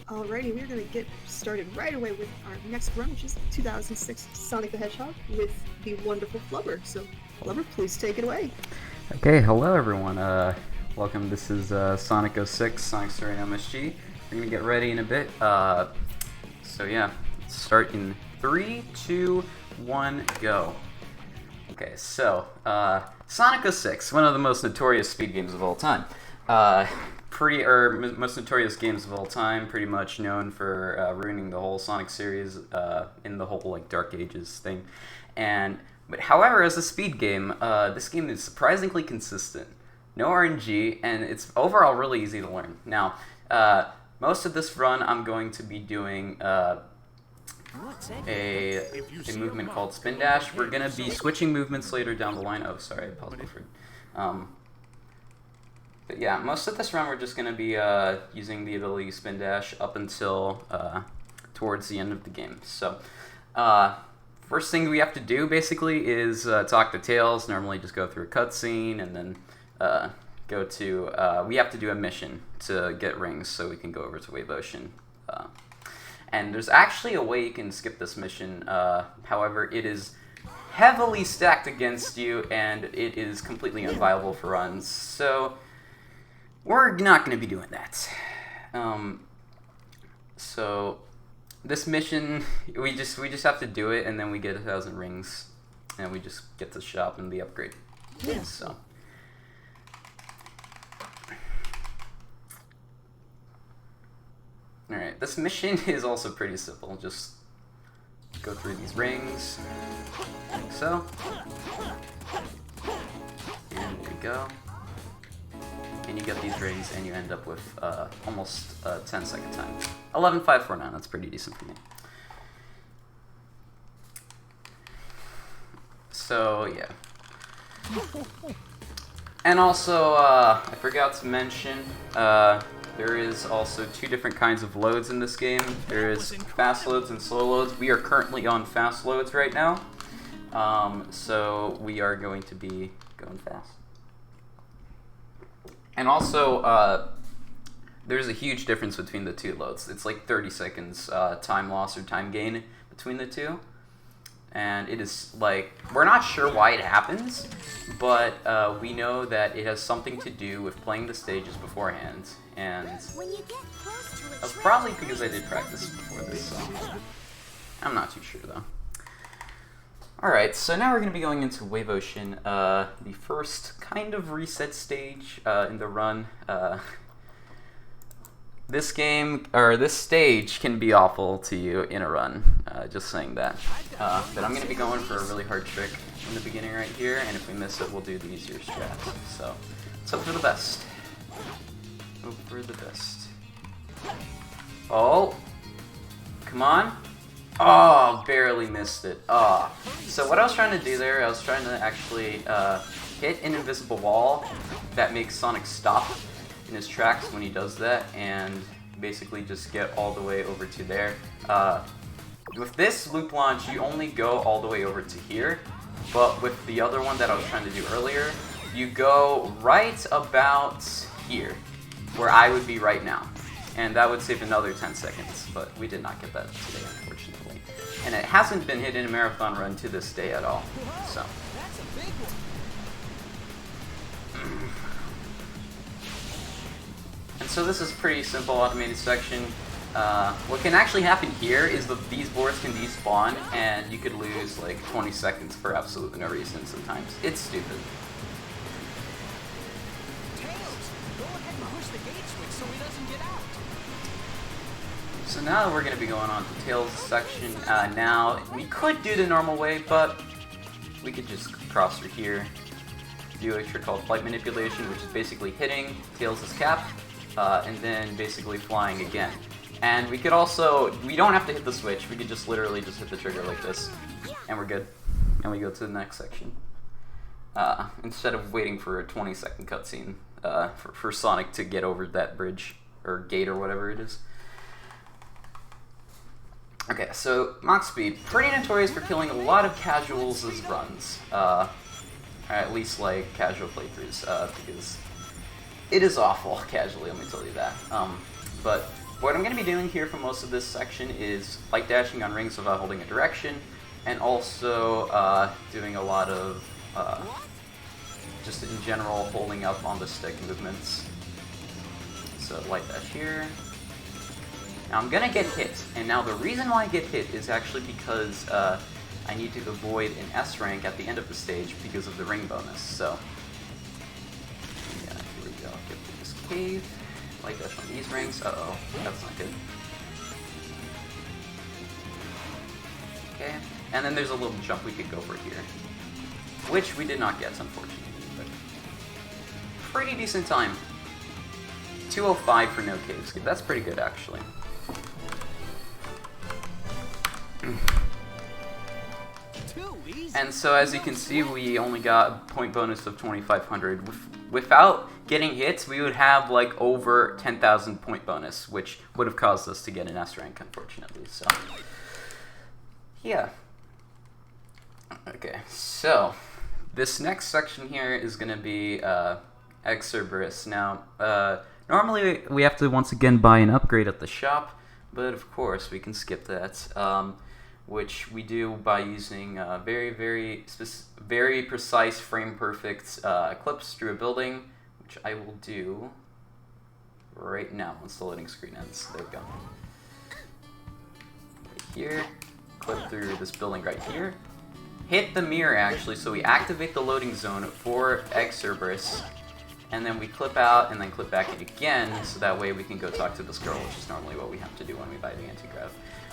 Alrighty, we're going to get started right away with our next run, which is 2006 Sonic the Hedgehog with the wonderful Flubbler. So, Flubbler, please take it away. Okay, hello everyone. Welcome. This is Sonic 06, Sonic Story MSG. We're gonna get ready in a bit. So yeah, let's start in 3, 2, 1, go. Okay, so Sonic 06, one of the most notorious speed games of all time. Most notorious games of all time, pretty much known for ruining the whole Sonic series in the whole like Dark Ages thing. But however, as a speed game, this game is surprisingly consistent. No RNG, and it's overall really easy to learn. Now, most of this run I'm going to be doing a movement called Spin Dash. We're going to be switching movements later down the line. Oh, sorry, I paused before. But yeah, most of this run we're just going to be using the ability Spin Dash up until towards the end of the game. So, first thing we have to do basically is talk to Tails. Normally just go through a cutscene and then we have to do a mission to get rings so we can go over to Wave Ocean. And there's actually a way you can skip this mission. However, it is heavily stacked against you and it is completely unviable for runs. So we're not going to be doing that. So this mission, we just have to do it, and then we get 1,000 rings, and we just get to shop and the upgrade. Yeah. So. Alright, this mission is also pretty simple. Just go through these rings, like so. And there you go. And you get these rings, and you end up with almost 10-second time. 11.549, that's pretty decent for me. So, yeah. And also, I forgot to mention, there is also 2 different kinds of loads in this game. There is fast loads and slow loads. We are currently on fast loads right now. So we are going to be going fast. And also, there's a huge difference between the 2 loads. It's like 30 seconds time loss or time gain between the 2. And it is like, we're not sure why it happens, but we know that it has something to do with playing the stages beforehand. And that's probably because I did practice before this, so I'm not too sure though. Alright, so now we're going to be going into Wave Ocean, the first kind of reset stage in the run. This stage can be awful to you in a run, just saying that. But I'm going to be going for a really hard trick in the beginning right here, and if we miss it, we'll do the easier strat. So, let's hope for the best. Hope for the best. Oh! Come on! Oh, barely missed it. Oh. So what I was trying to do there, I was trying to actually hit an invisible wall that makes Sonic stop in his tracks when he does that, and basically just get all the way over to there. With this loop launch, you only go all the way over to here, but with the other one that I was trying to do earlier, you go right about here, where I would be right now. And that would save another 10 seconds, but we did not get that today, unfortunately. And it hasn't been hit in a marathon run to this day at all, so. And so this is a pretty simple automated section. What can actually happen here is that these boards can despawn, and you could lose like 20 seconds for absolutely no reason sometimes. It's stupid. So now we're going to be going on to Tails' section. Now, we could do the normal way, but we could just cross through here, do a trick called Flight Manipulation, which is basically hitting Tails' cap, and then basically flying again. And we could also, we don't have to hit the switch, we could just literally just hit the trigger like this, and we're good. And we go to the next section. Instead of waiting for a 20-second cutscene for Sonic to get over that bridge, or gate, or whatever it is. Okay, so Mach Speed, pretty notorious for killing a lot of casuals as runs. Or at least like casual playthroughs, because it is awful casually, let me tell you that. But what I'm going to be doing here for most of this section is light dashing on rings without holding a direction, and also doing a lot of just in general holding up on the stick movements. So light dash here. Now I'm going to get hit, and now the reason why I get hit is actually because I need to avoid an S rank at the end of the stage because of the ring bonus. So yeah, here we go. Get through this cave. Light dash on these rings. Uh-oh, that's not good. Okay, and then there's a little jump we could go for here, which we did not get, unfortunately, but pretty decent time. 2:05 for no cave skip. That's pretty good, actually. And so, as you can see, we only got a point bonus of 2,500. Without getting hit, we would have like over 10,000 point bonus, which would have caused us to get an S rank, unfortunately. So, yeah. Okay, so this next section here is going to be Cerberus. Now, normally we have to once again buy an upgrade at the shop, but of course we can skip that. Which we do by using very precise, frame-perfect clips through a building, which I will do right now once the loading screen ends. There we go. Right here, clip through this building right here. Hit the mirror, actually, so we activate the loading zone for Cerberus, and then we clip out and then clip back in again, so that way we can go talk to this girl, which is normally what we have to do when we buy the anti-grav.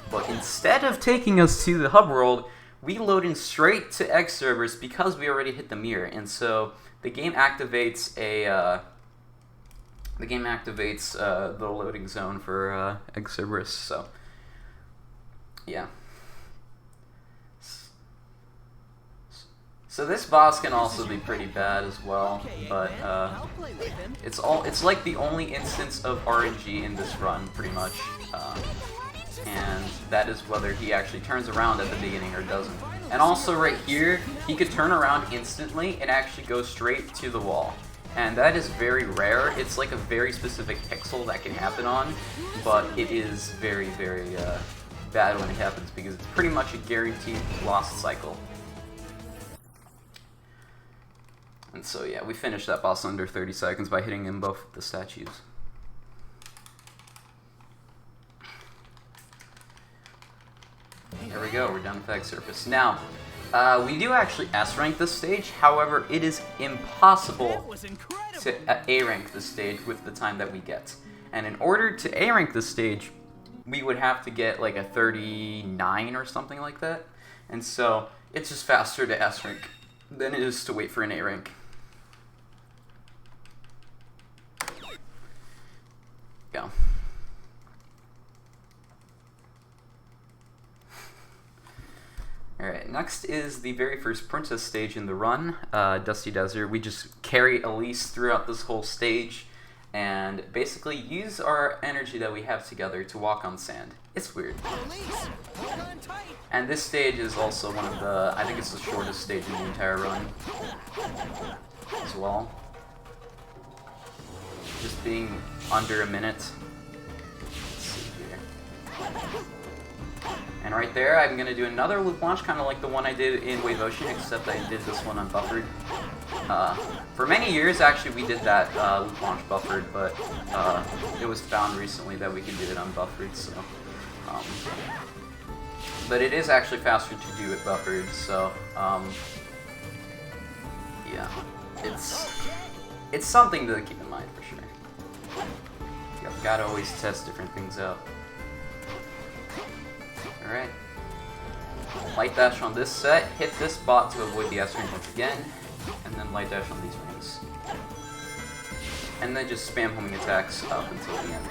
But instead of taking us to the hub world, we load in straight to Cerberus because we already hit the mirror, and so the game activates the loading zone for Cerberus. So yeah. So this boss can also be pretty bad as well, but it's like the only instance of RNG in this run, pretty much. And that is whether he actually turns around at the beginning or doesn't. And also right here, he could turn around instantly and actually go straight to the wall. And that is very rare. It's like a very specific pixel that can happen on, but it is very bad when it happens because it's pretty much a guaranteed lost cycle. And so yeah, we finished that boss under 30 seconds by hitting him both with the statues. There we go, we're done with Cerberus. Now, we do actually S-rank this stage, however, it is impossible to A-rank this stage with the time that we get. And in order to A-rank this stage, we would have to get like a 39 or something like that. And so, it's just faster to S-rank than it is to wait for an A-rank. Go. Alright, next is the very first princess stage in the run, Dusty Desert. We just carry Elise throughout this whole stage and basically use our energy that we have together to walk on sand. It's weird. And this stage is also one of the, I think it's the shortest stage in the entire run as well. Just being under a minute. Let's see here. And right there, I'm going to do another loop launch, kind of like the one I did in Wave Ocean, except I did this one unbuffered. For many years, actually, we did that loop launch buffered, but it was found recently that we could do it unbuffered, so... but it is actually faster to do it buffered, so... yeah, it's something to keep in mind, for sure. You've got to always test different things out. Alright. Light dash on this set, hit this bot to avoid the S range once again, and then light dash on these rings. And then just spam homing attacks up until the end.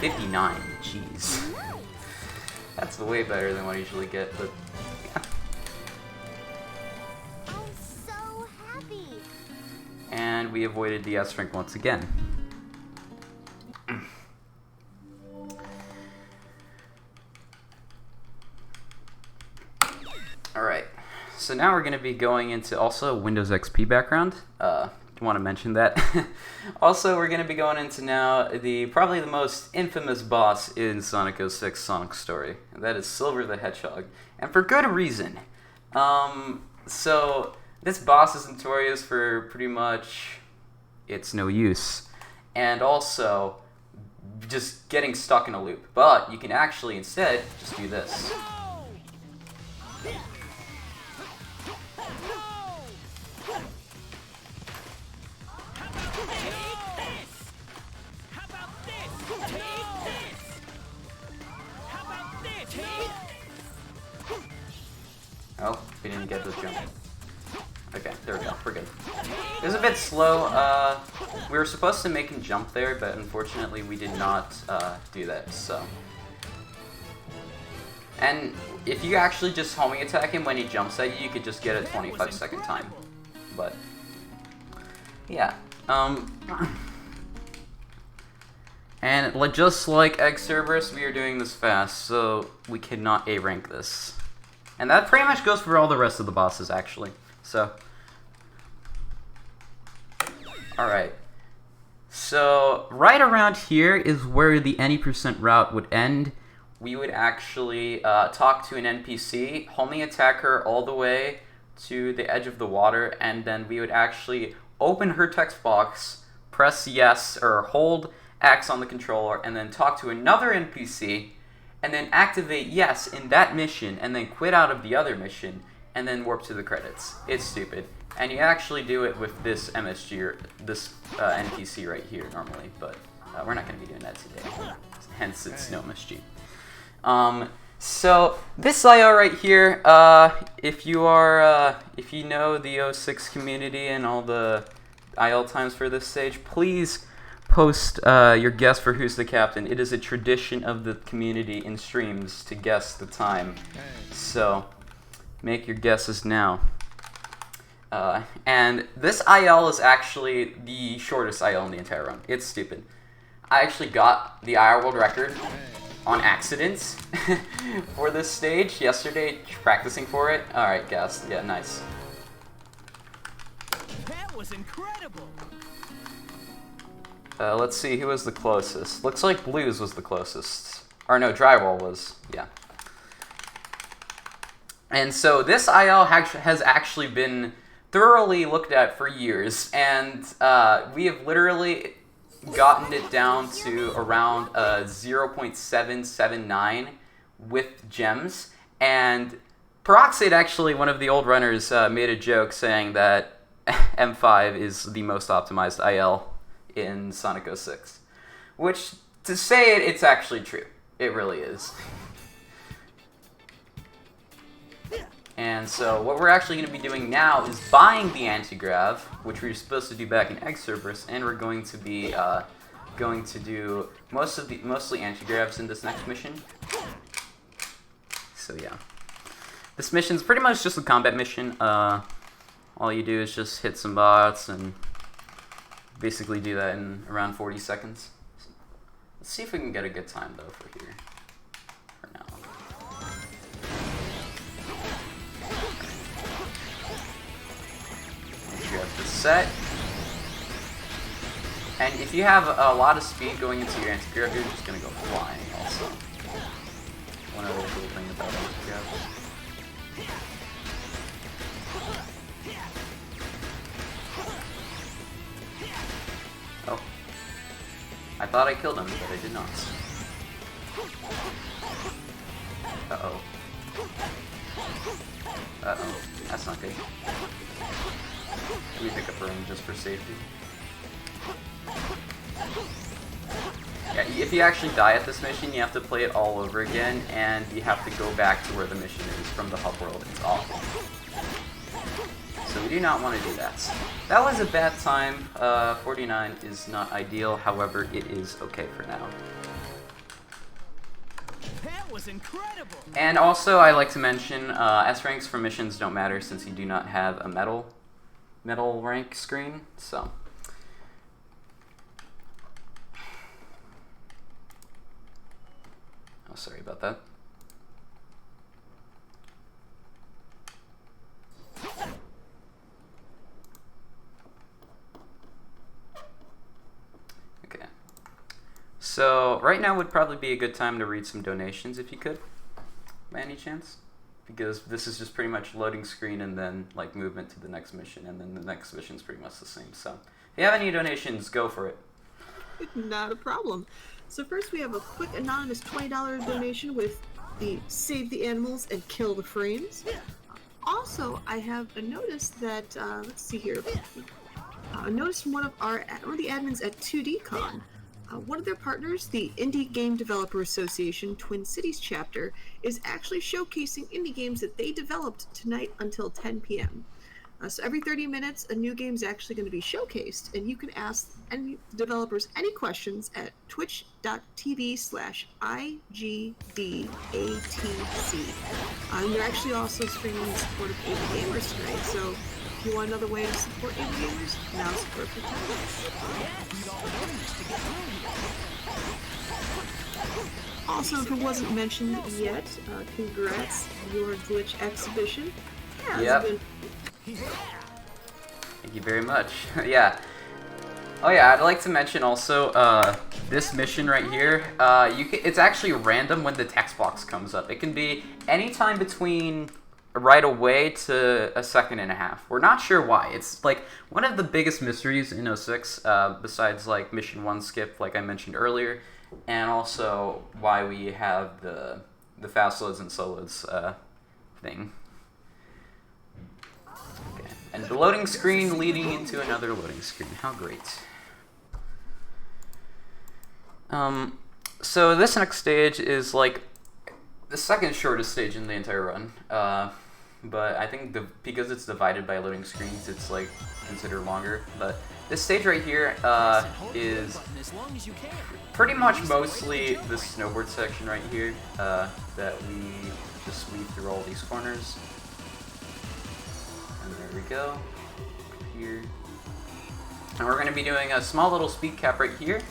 59, jeez. That's way better than what I usually get, but yeah. I'm so happy. And we avoided the S rank once again. Alright, so now we're going to be going into also Windows XP background. want to mention that. Also, we're going to be going into now probably the most infamous boss in Sonic 06 Sonic Story, and that is Silver the Hedgehog, and for good reason. So this boss is notorious for pretty much it's no use, and also just getting stuck in a loop. But you can actually instead just do this. Oh, we didn't get the jump. Okay, there we go. We're good. It was a bit slow. We were supposed to make him jump there, but unfortunately we did not do that, so. And if you actually just homing attack him when he jumps at you, you could just get a 25-second time. But, yeah. And just like Egg Cerberus, we are doing this fast, so we cannot A-rank this. And that pretty much goes for all the rest of the bosses, actually. So, alright. So, right around here is where the any % route would end. We would actually talk to an NPC, homing attack her all the way to the edge of the water, and then we would actually open her text box, press yes, or hold X on the controller, and then talk to another NPC, and then activate yes in that mission, and then quit out of the other mission, and then warp to the credits. It's stupid. And you actually do it with this MSG, or this NPC right here normally, but we're not going to be doing that today. Hence, it's no MSG. So, this IL right here, if you know the 06 community and all the IL times for this stage, please post your guess for who's the captain. It is a tradition of the community in streams to guess the time. So, make your guesses now. And this IL is actually the shortest IL in the entire run. It's stupid. I actually got the IR world record on accident for this stage yesterday, practicing for it. Alright, guys. Yeah, nice. That was incredible. Let's see, who was the closest? Looks like Blues was the closest. Or no, Drywall was, yeah. And so this IL has actually been thoroughly looked at for years, and we have literally gotten it down to around 0.779 with gems. And Peroxide, actually, one of the old runners, made a joke saying that M5 is the most optimized IL in Sonic 06. Which, to say it, it's actually true. It really is. And so what we're actually going to be doing now is buying the anti-grav, which we were supposed to do back in Egg Cerberus, and we're going to be going to do mostly anti-gravs in this next mission. So yeah, this mission's pretty much just a combat mission. All you do is just hit some bots and basically do that in around 40 seconds. Let's see if we can get a good time though for here. For now. You have the set. And if you have a lot of speed going into your anti-grav, you're just gonna go flying also. One other cool thing about anti-grav. Oh. I thought I killed him, but I did not. Uh-oh. Uh-oh. That's not good. Let me pick up a ring just for safety. Yeah, if you actually die at this mission, you have to play it all over again, and you have to go back to where the mission is from the hub world. It's awful. So we do not want to do that. That was a bad time. 49 is not ideal, however, it is okay for now. That was incredible. And also, I like to mention, S ranks for missions don't matter since you do not have a metal rank screen, so. Oh, sorry about that. So right now would probably be a good time to read some donations if you could, by any chance, because this is just pretty much loading screen and then like movement to the next mission, and then the next mission is pretty much the same. So if you have any donations, go for it. Not a problem. So first we have a quick anonymous $20 donation with the Save the Animals and Kill the Frames. Also, I have a notice that, let's see here, a notice from one of the admins at 2DCon. One of their partners, the Indie Game Developer Association Twin Cities chapter, is actually showcasing indie games that they developed tonight until 10 p.m. So every 30 minutes, a new game is actually going to be showcased, and you can ask any developers any questions at twitch.tv/IGDATC. And they're actually also streaming in support of indie gamers tonight, so if you want another way to support indie gamers, now's the perfect time. Also, if it wasn't mentioned yet, congrats, your Glitch exhibition has been... Thank you very much. Yeah. Oh yeah, I'd like to mention also this mission right here. It's actually random when the text box comes up. It can be any time between right away to a second and a half. We're not sure why. It's like one of the biggest mysteries in 06, besides like mission 1 skip, like I mentioned earlier, and also why we have the fast loads and slow loads thing. Okay. And the loading screen leading into another loading screen. How great. So this next stage is like the second shortest stage in the entire run. But I think because it's divided by loading screens, it's like considered longer. But this stage right here is pretty much mostly the snowboard section right here that we just weave through all these corners. And there we go. Here. And we're going to be doing a small little speed cap right here.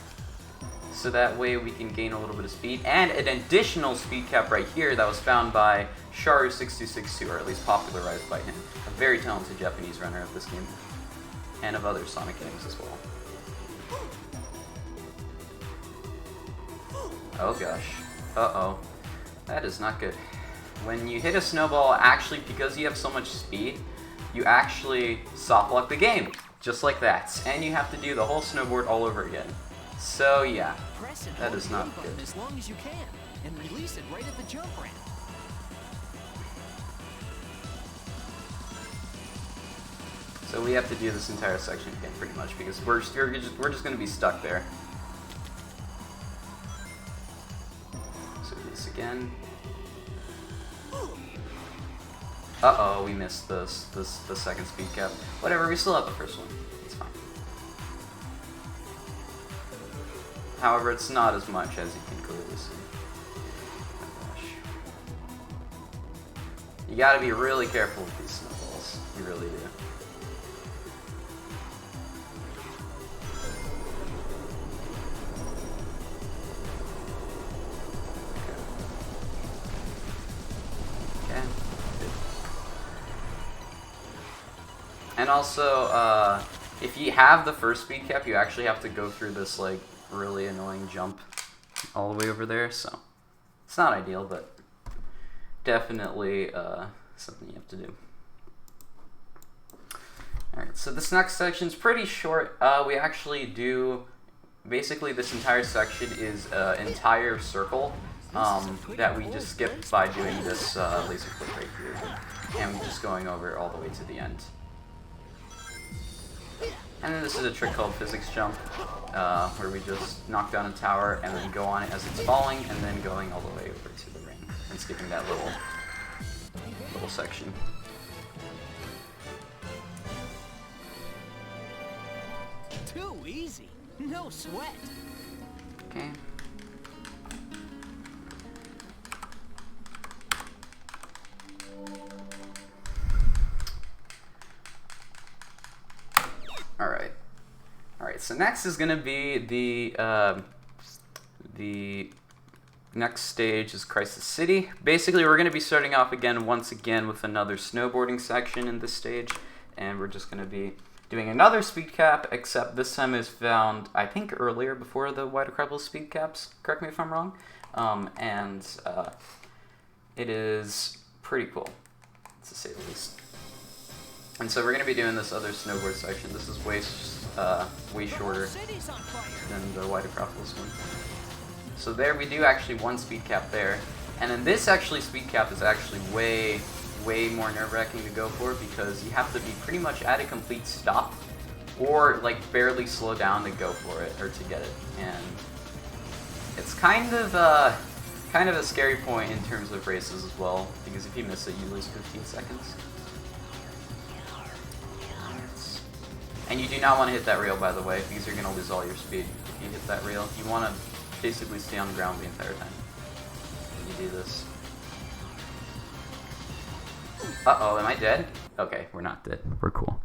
So that way we can gain a little bit of speed. And an additional speed cap right here that was found by Sharu6262, or at least popularized by him. A very talented Japanese runner of this game. And of other Sonic games as well. Oh gosh. Uh-oh. That is not good. When you hit a snowball, actually, because you have so much speed, you actually soft lock the game. Just like that. And you have to do the whole snowboard all over again. So yeah, that is not good. As long as you can, and release it right at the jump ramp. So we have to do this entire section again, pretty much, because we're just going to be stuck there. So do this again. Uh-oh, we missed the second speed cap. Whatever, we still have the first one. It's fine. However, it's not as much as you can clearly see. Oh gosh. You gotta be really careful with these snowballs. You really do. Okay. Good. And also, if you have the first speed cap, you actually have to go through this, like, really annoying jump all the way over there, so it's not ideal, but definitely something you have to do. Alright, so this next section is pretty short. We actually do, basically this entire section is an entire circle that we just skipped by doing this laser flip right here, and we're just going over all the way to the end. And then this is a trick called physics jump, where we just knock down a tower and then go on it as it's falling, and then going all the way over to the ring and skipping that little section. Too easy. No sweat. Okay. Alright, so next is going to be the next stage is Crisis City. Basically, we're going to be starting off once again with another snowboarding section in this stage, and we're just going to be doing another speed cap, except this time is found, I think, earlier before the White ACROPOLIS speed caps. Correct me if I'm wrong. It is pretty cool, to say the least. And so we're going to be doing this other snowboard section. This is way shorter than the White ACROPOLIS one. So there we do actually one speed cap there. And then this actually speed cap is actually way more nerve-wracking to go for, because you have to be pretty much at a complete stop or like barely slow down to go for it or to get it. And it's kind of a scary point in terms of races as well, because if you miss it, you lose 15 seconds. And you do not want to hit that rail, by the way, because you're going to lose all your speed if you hit that rail. You want to basically stay on the ground the entire time when you do this. Uh-oh, am I dead? Okay, we're not dead. We're cool.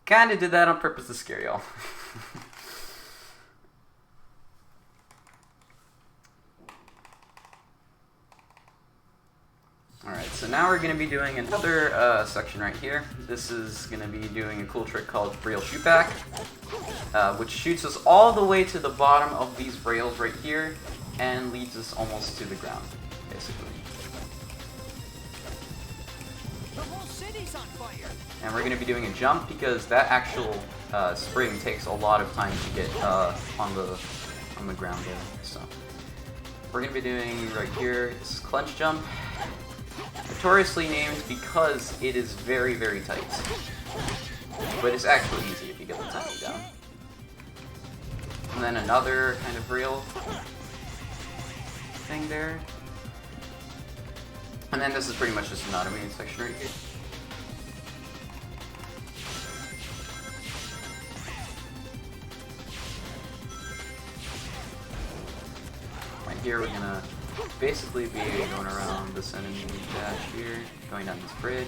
Kinda did that on purpose to scare y'all. Alright, so now we're going to be doing another section right here. This is going to be doing a cool trick called rail shoot back, which shoots us all the way to the bottom of these rails right here and leads us almost to the ground, basically. The whole city's on fire. And we're going to be doing a jump because that actual spring takes a lot of time to get on the ground there. So we're going to be doing right here this clench jump. Notoriously named because it is very, very tight. But it's actually easy if you get the timing down. And then another kind of rail thing there. And then this is pretty much just an automated section right here. Right here we're gonna basically be going around this enemy dash here, going down this bridge,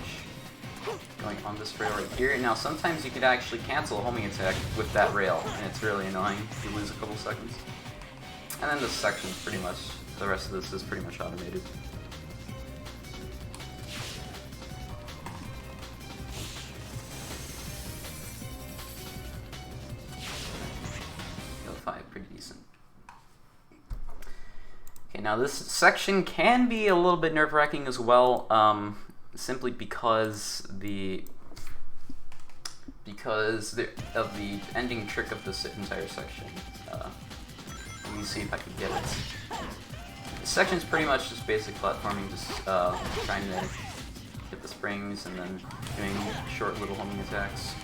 going on this rail right here. Now sometimes you could actually cancel a homing attack with that rail, and it's really annoying. You lose a couple seconds. And then this section is pretty much, the rest of this is pretty much automated. Pretty decent. Okay, now this section can be a little bit nerve-wracking as well, simply because of the ending trick of this entire section. Let me see if I can get it. This section's pretty much just basic platforming, just trying to hit the springs and then doing short little homing attacks.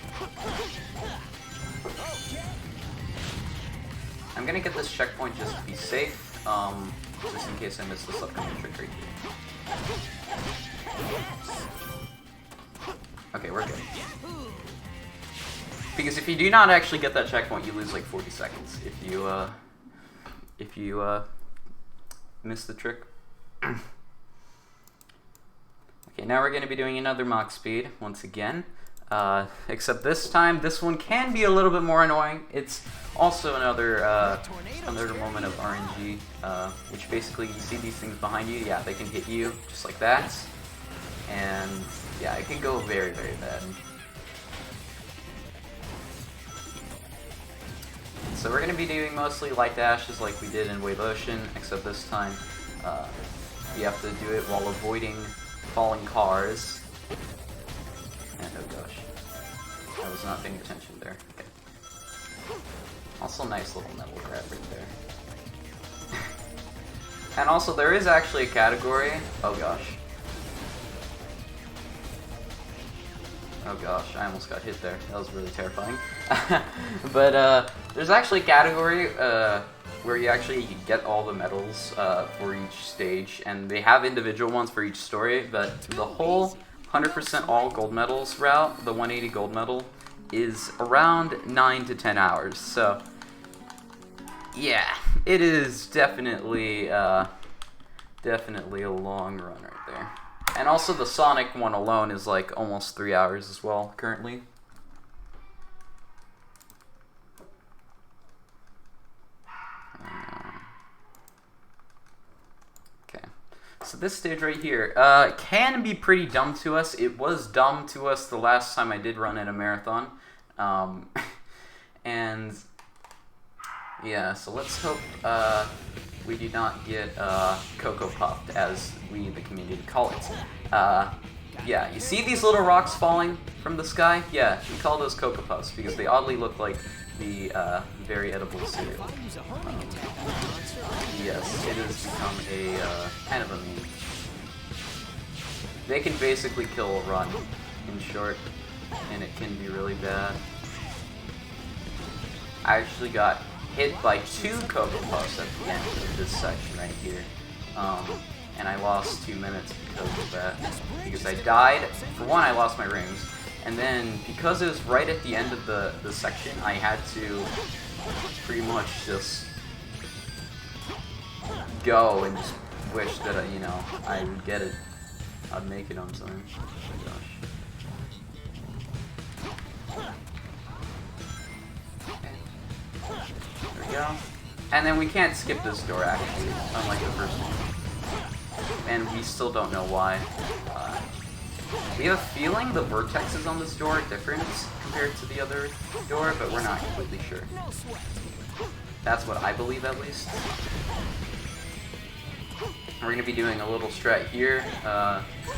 I'm gonna get this checkpoint just to be safe, just in case I miss this upcoming trick right here. Okay, we're good. Because if you do not actually get that checkpoint, you lose like 40 seconds if you miss the trick. Okay, now we're gonna be doing another Mach speed once again. Except this time, this one can be a little bit more annoying. It's also another moment of RNG, which basically you see these things behind you. Yeah, they can hit you just like that, and yeah, it can go very, very bad. So we're going to be doing mostly light dashes like we did in Wave Ocean, except this time you have to do it while avoiding falling cars. And oh gosh, I was not paying attention there. Okay. Also nice little metal grab right there. And also there is actually a category, oh gosh. Oh gosh, I almost got hit there. That was really terrifying. But there's actually a category where you actually get all the medals for each stage, and they have individual ones for each story, but the whole 100% all gold medals route, the 180 gold medal, is around 9 to 10 hours. So yeah, it is definitely definitely a long run right there. And also the Sonic one alone is like almost 3 hours as well currently. So this stage right here can be pretty dumb to us. It was dumb to us the last time I did run at a marathon. And yeah, so let's hope we do not get Cocoa Puffed, as we, the community, call it. Yeah, you see these little rocks falling from the sky? Yeah, we call those Cocoa Puffs because they oddly look like the very edible cereal. Yes, it has become a kind of a meme. They can basically kill a run, in short, and it can be really bad. I actually got hit by 2 Cocoa Puffs at the end of this section right here. And I lost 2 minutes because of that. Because I died. For one, I lost my rings. And then, because it was right at the end of the section, I had to pretty much just go and just wish that, you know, I would get it. I'd make it on time. Oh my gosh. Okay. There we go. And then we can't skip this door, actually, unlike the first one. And we still don't know why. We have a feeling the vertexes on this door are different compared to the other door, but we're not completely sure. That's what I believe, at least. We're going to be doing a little strat here,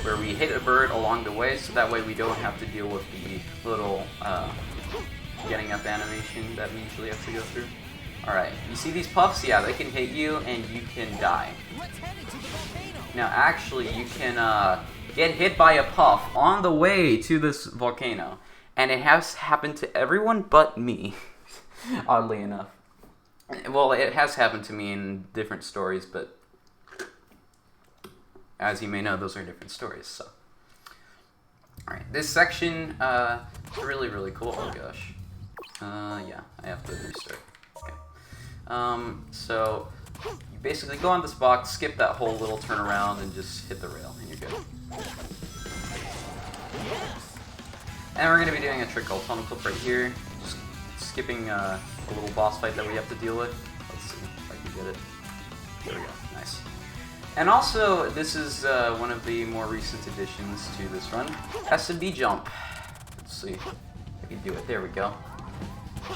where we hit a bird along the way, so that way we don't have to deal with the little getting up animation that we usually have to go through. Alright, you see these puffs? Yeah, they can hit you and you can die. Now actually, you can get hit by a puff on the way to this volcano. And it has happened to everyone but me, oddly enough. Well, it has happened to me in different stories, but as you may know, those are different stories, so. Alright, this section is really, really cool. Oh gosh. Yeah, I have to restart. Okay. So, you basically go on this box, skip that whole little turnaround, and just hit the rail, and you're good. And we're going to be doing a trick called Tunnel Clip right here. Just skipping a little boss fight that we have to deal with. Let's see if I can get it. There we go. Nice. And also, this is one of the more recent additions to this run. S&B jump. Let's see if I can do it. There we go.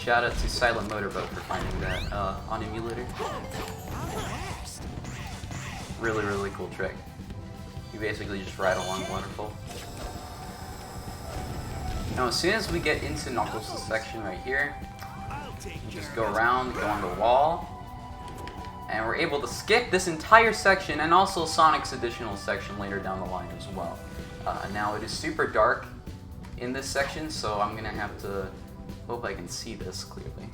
Shout out to Silent Motorboat for finding that on emulator. Really, really cool trick. You basically just ride along the waterfall. Now, as soon as we get into Knuckles' section right here, you just go around, go on the wall, and we're able to skip this entire section and also Sonic's additional section later down the line as well. Now, it is super dark in this section, so I'm gonna have to hope I can see this clearly.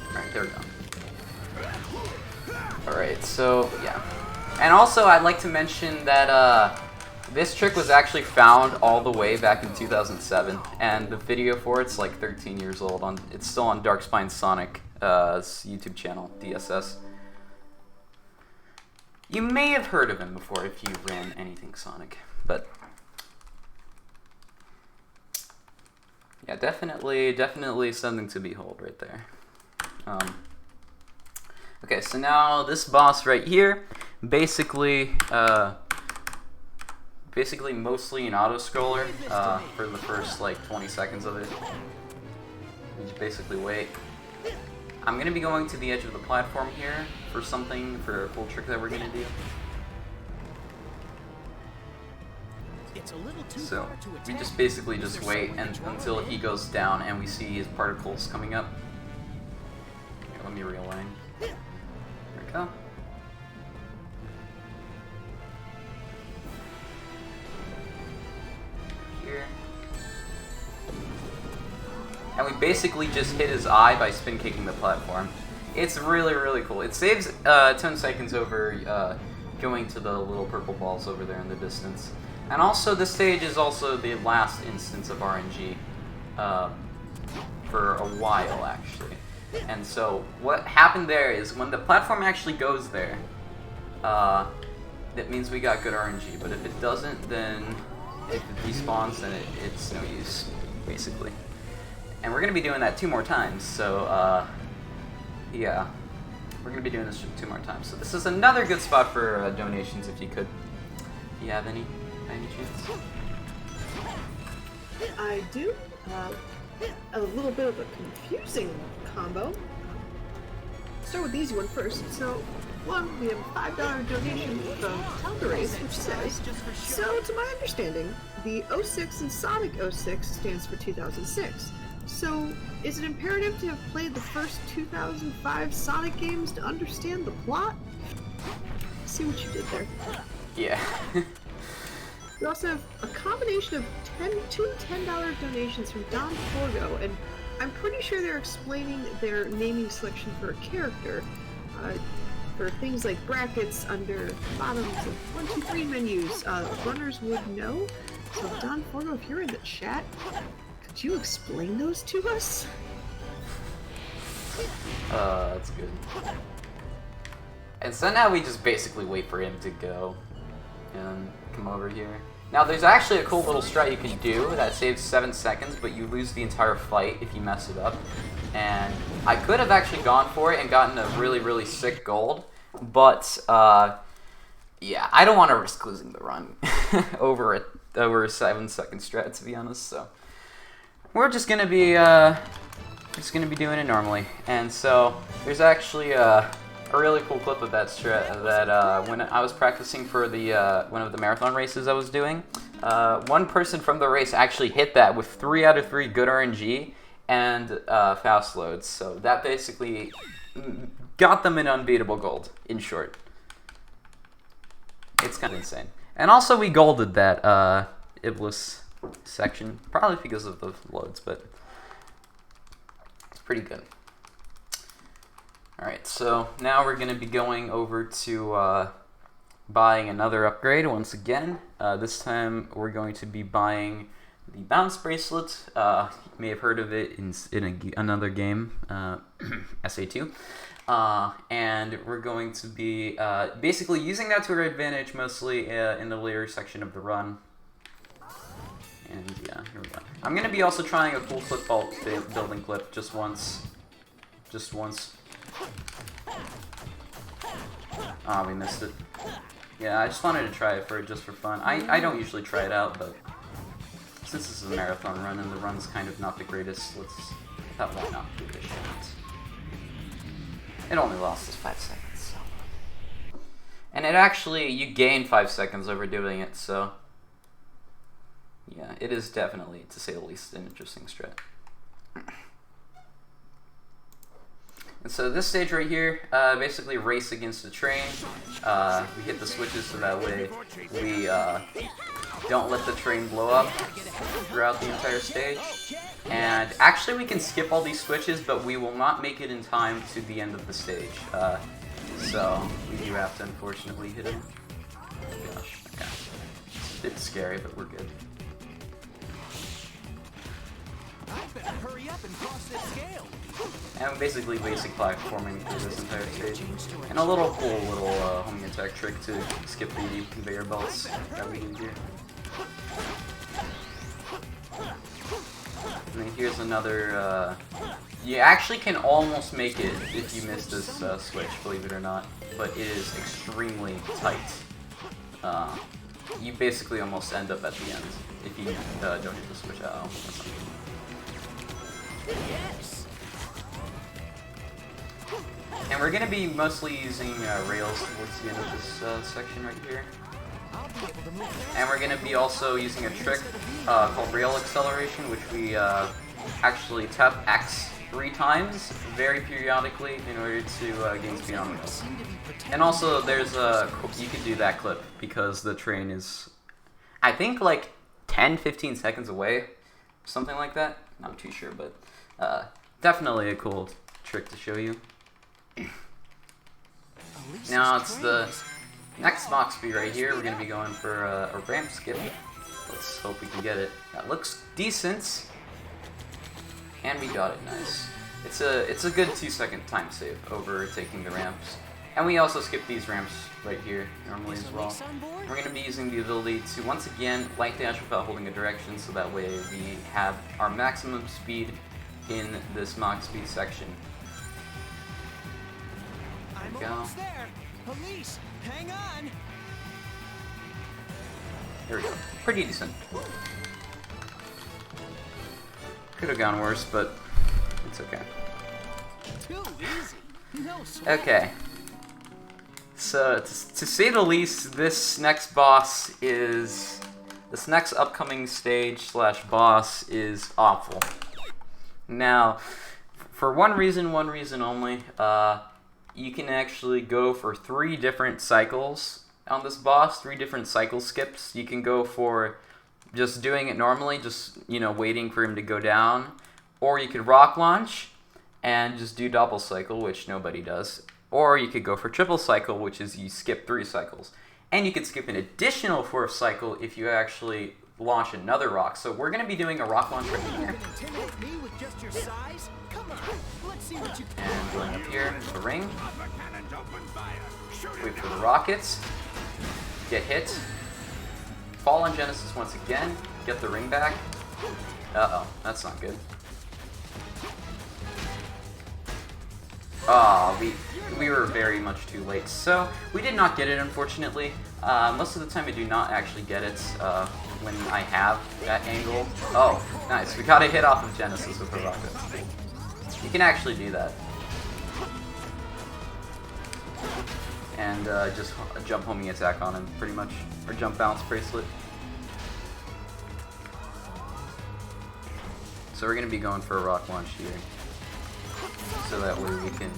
Alright, there we go. Alright, so, yeah. And also, I'd like to mention that, this trick was actually found all the way back in 2007, and the video for it's like 13 years old. It's still on Darkspine Sonic, YouTube channel, DSS. You may have heard of him before if you ran anything Sonic, but yeah, definitely something to behold right there. Okay, so now this boss right here, basically mostly an auto-scroller for the first like 20 seconds of it. You just basically wait. I'm going to be going to the edge of the platform here for a cool trick that we're going to do. So, we just basically just wait until he goes down and we see his particles coming up. Okay, let me realign. There we go. Here. And we basically just hit his eye by spin kicking the platform. It's really, really cool. It saves 10 seconds over going to the little purple balls over there in the distance. And also, this stage is also the last instance of RNG for a while, actually. And so, what happened there is when the platform actually goes there, that means we got good RNG. But if it doesn't, then if it despawns, then it's no use, basically. And we're going to be doing that 2 more times, so yeah. We're going to be doing this 2 more times. So this is another good spot for donations if you could. Do you have any by any chance? I do. A little bit of a confusing combo. Start with the easy one first. So, one, we have a $5 donation from Talgarace, which says, so to my understanding, the 06 in Sonic 06 stands for 2006. So, is it imperative to have played the first 2005 Sonic games to understand the plot? See what you did there. Yeah. We also have a combination of two $10 donations from Don Forgo, and I'm pretty sure they're explaining their naming selection for a character. For things like brackets under bottoms of 1, 2, 3 menus, runners would know. So Don Forgo, if you're in the chat, could you explain those to us? That's good. And so now we just basically wait for him to go and come over here. Now there's actually a cool little strat you can do that saves 7 seconds, but you lose the entire fight if you mess it up. And I could have actually gone for it and gotten a really, really sick gold, but yeah, I don't want to risk losing the run over a 7-second strat, to be honest. So we're just gonna be doing it normally. And so there's actually a really cool clip of that strat that when I was practicing for the one of the marathon races I was doing, one person from the race actually hit that with 3 out of 3 good RNG and fast loads. So that basically got them an unbeatable gold, in short. It's kind of insane. And also we golded that Iblis section, probably because of the loads, but it's pretty good. Alright, so now we're going to be going over to buying another upgrade once again. This time we're going to be buying the bounce bracelet. You may have heard of it in another game, SA2. And we're going to be basically using that to our advantage, mostly in the later section of the run. And yeah, here we go. I'm going to be also trying a cool football building clip just once. Just once. Ah, we missed it. Yeah, I just wanted to try it just for fun. I don't usually try it out, but since this is a marathon run and the run's kind of not the greatest, I thought why not give it a shot. It only lasts us 5 seconds, so. And it actually, you gain 5 seconds over doing it, so. Yeah, it is definitely, to say the least, an interesting strat. And so this stage right here, basically race against the train. We hit the switches so that way we don't let the train blow up throughout the entire stage. And actually we can skip all these switches, but we will not make it in time to the end of the stage. So we do have to unfortunately hit him. Gosh, okay. It's a bit scary, but we're good. I better hurry up and cross this scale. And basically basic platforming through this entire stage. And a little cool little homing attack trick to skip the conveyor belts that we need here. And then here's another, you actually can almost make it if you miss this switch, believe it or not. But it is extremely tight. You basically almost end up at the end if you don't hit the switch at all. Yes. And we're going to be mostly using rails towards the end of this section right here. I'll be able to move fast. And we're going to be also using a trick called rail acceleration, which we actually tap X 3 times very periodically in order to gain speed on rails. And also there's you could do that clip because the train is, I think, like 10-15 seconds away, something like that. Not too sure, but definitely a cool trick to show you. Now it's the next box speed right here. We're going to be going for a ramp skip. Let's hope we can get it. That looks decent. And we got it, nice. It's a good 2-second time save over taking the ramps. And we also skip these ramps right here normally as well. We're going to be using the ability to once again light dash without holding a direction, so that way we have our maximum speed in this Mach speed section. I'm Go. almost there. Police, hang on. Here we go. Pretty decent. Could have gone worse, but it's okay. Too easy. No sweat. Okay. So, to say the least, this next upcoming stage / boss is awful. Now, for one reason only, you can actually go for 3 different cycles on this boss, 3 different cycle skips. You can go for just doing it normally, just, waiting for him to go down, or you could rock launch and just do double cycle, which nobody does. Or you could go for triple cycle, which is you skip 3 cycles. And you could skip an additional 4th cycle if you actually launch another rock. So we're going to be doing a rock launch right here. Intimidate me with just your size? Come on, let's see what you can. And going up here, the ring. Wait for the rockets. Get hit. Fall on Genesis once again. Get the ring back. Uh-oh, that's not good. Oh, we were very much too late. So, we did not get it, unfortunately. Most of the time I do not actually get it when I have that angle. Oh, nice. We got a hit off of Genesis with the rocket. You can actually do that. And just a jump homing attack on him, pretty much. Or jump bounce bracelet. So we're going to be going for a rock launch here. So that way we can...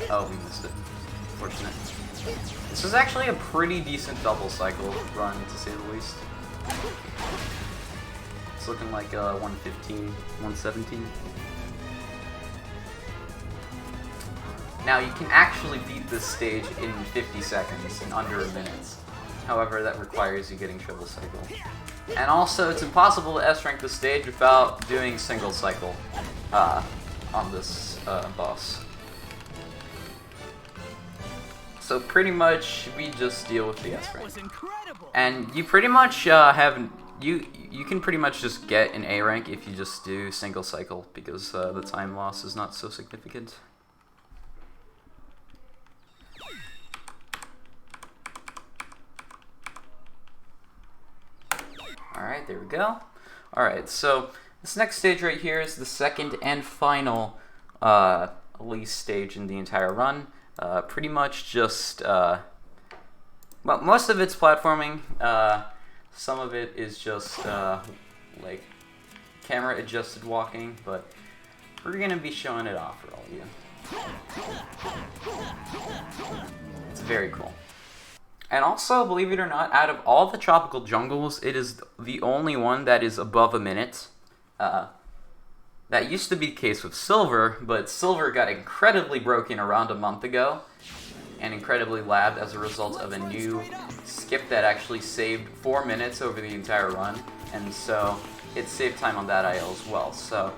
Oh, we missed it. Fortunate. This is actually a pretty decent double cycle run, to say the least. It's looking like 115, 117. Now, you can actually beat this stage in 50 seconds, in under a minute. However, that requires you getting triple cycle. And also, it's impossible to S-rank the stage without doing single cycle on this boss. So pretty much, we just deal with the S-rank. And you pretty much you can pretty much just get an A rank if you just do single cycle, because the time loss is not so significant. Alright, there we go. Alright, so this next stage right here is the second and final least stage in the entire run. Pretty much just, well, most of it's platforming. Some of it is just, like, camera adjusted walking, but we're gonna be showing it off for all of you. It's very cool. And also, believe it or not, out of all the tropical jungles, it is the only one that is above a minute. That used to be the case with Silver, but Silver got incredibly broken around a month ago, and incredibly lagged as a result of a new skip that actually saved 4 minutes over the entire run, and so it saved time on that IL as well. So,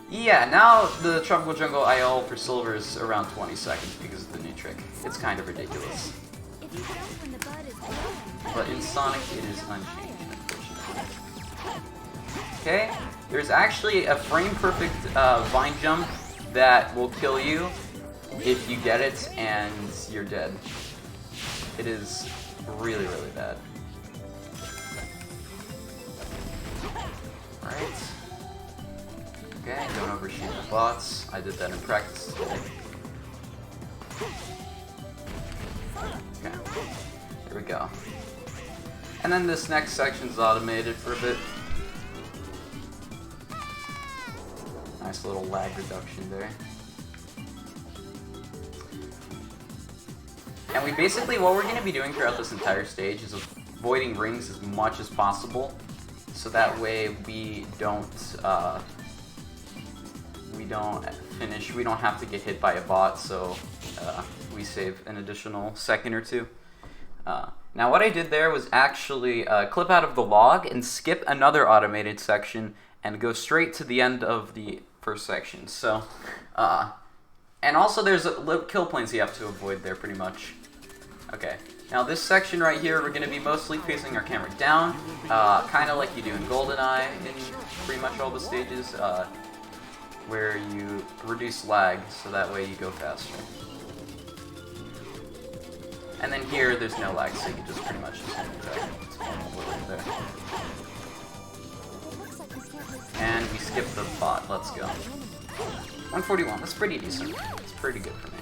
yeah, now the tropical jungle IL for Silver is around 20 seconds because of the new trick. It's kind of ridiculous. But in Sonic, it is unchanged, unfortunately. Okay, there's actually a frame-perfect vine jump that will kill you if you get it and you're dead. It is really, really bad. Alright. Okay, don't overshoot the bots. I did that in practice today. Okay, here we go. And then this next section's automated for a bit. Nice little lag reduction there. And we basically, what we're going to be doing throughout this entire stage is avoiding rings as much as possible, so that way we don't finish, we don't have to get hit by a bot, so we save an additional second or two. Now what I did there was actually clip out of the log and skip another automated section and go straight to the end of the first section. So, and also there's kill planes you have to avoid there pretty much. Okay, now this section right here, we're going to be mostly facing our camera down, kind of like you do in GoldenEye in pretty much all the stages. where you reduce lag, so that way you go faster. And then here, there's no lag, so you can just pretty much just move there. And we skip the bot. Let's go. 141. That's pretty decent. It's pretty good for me.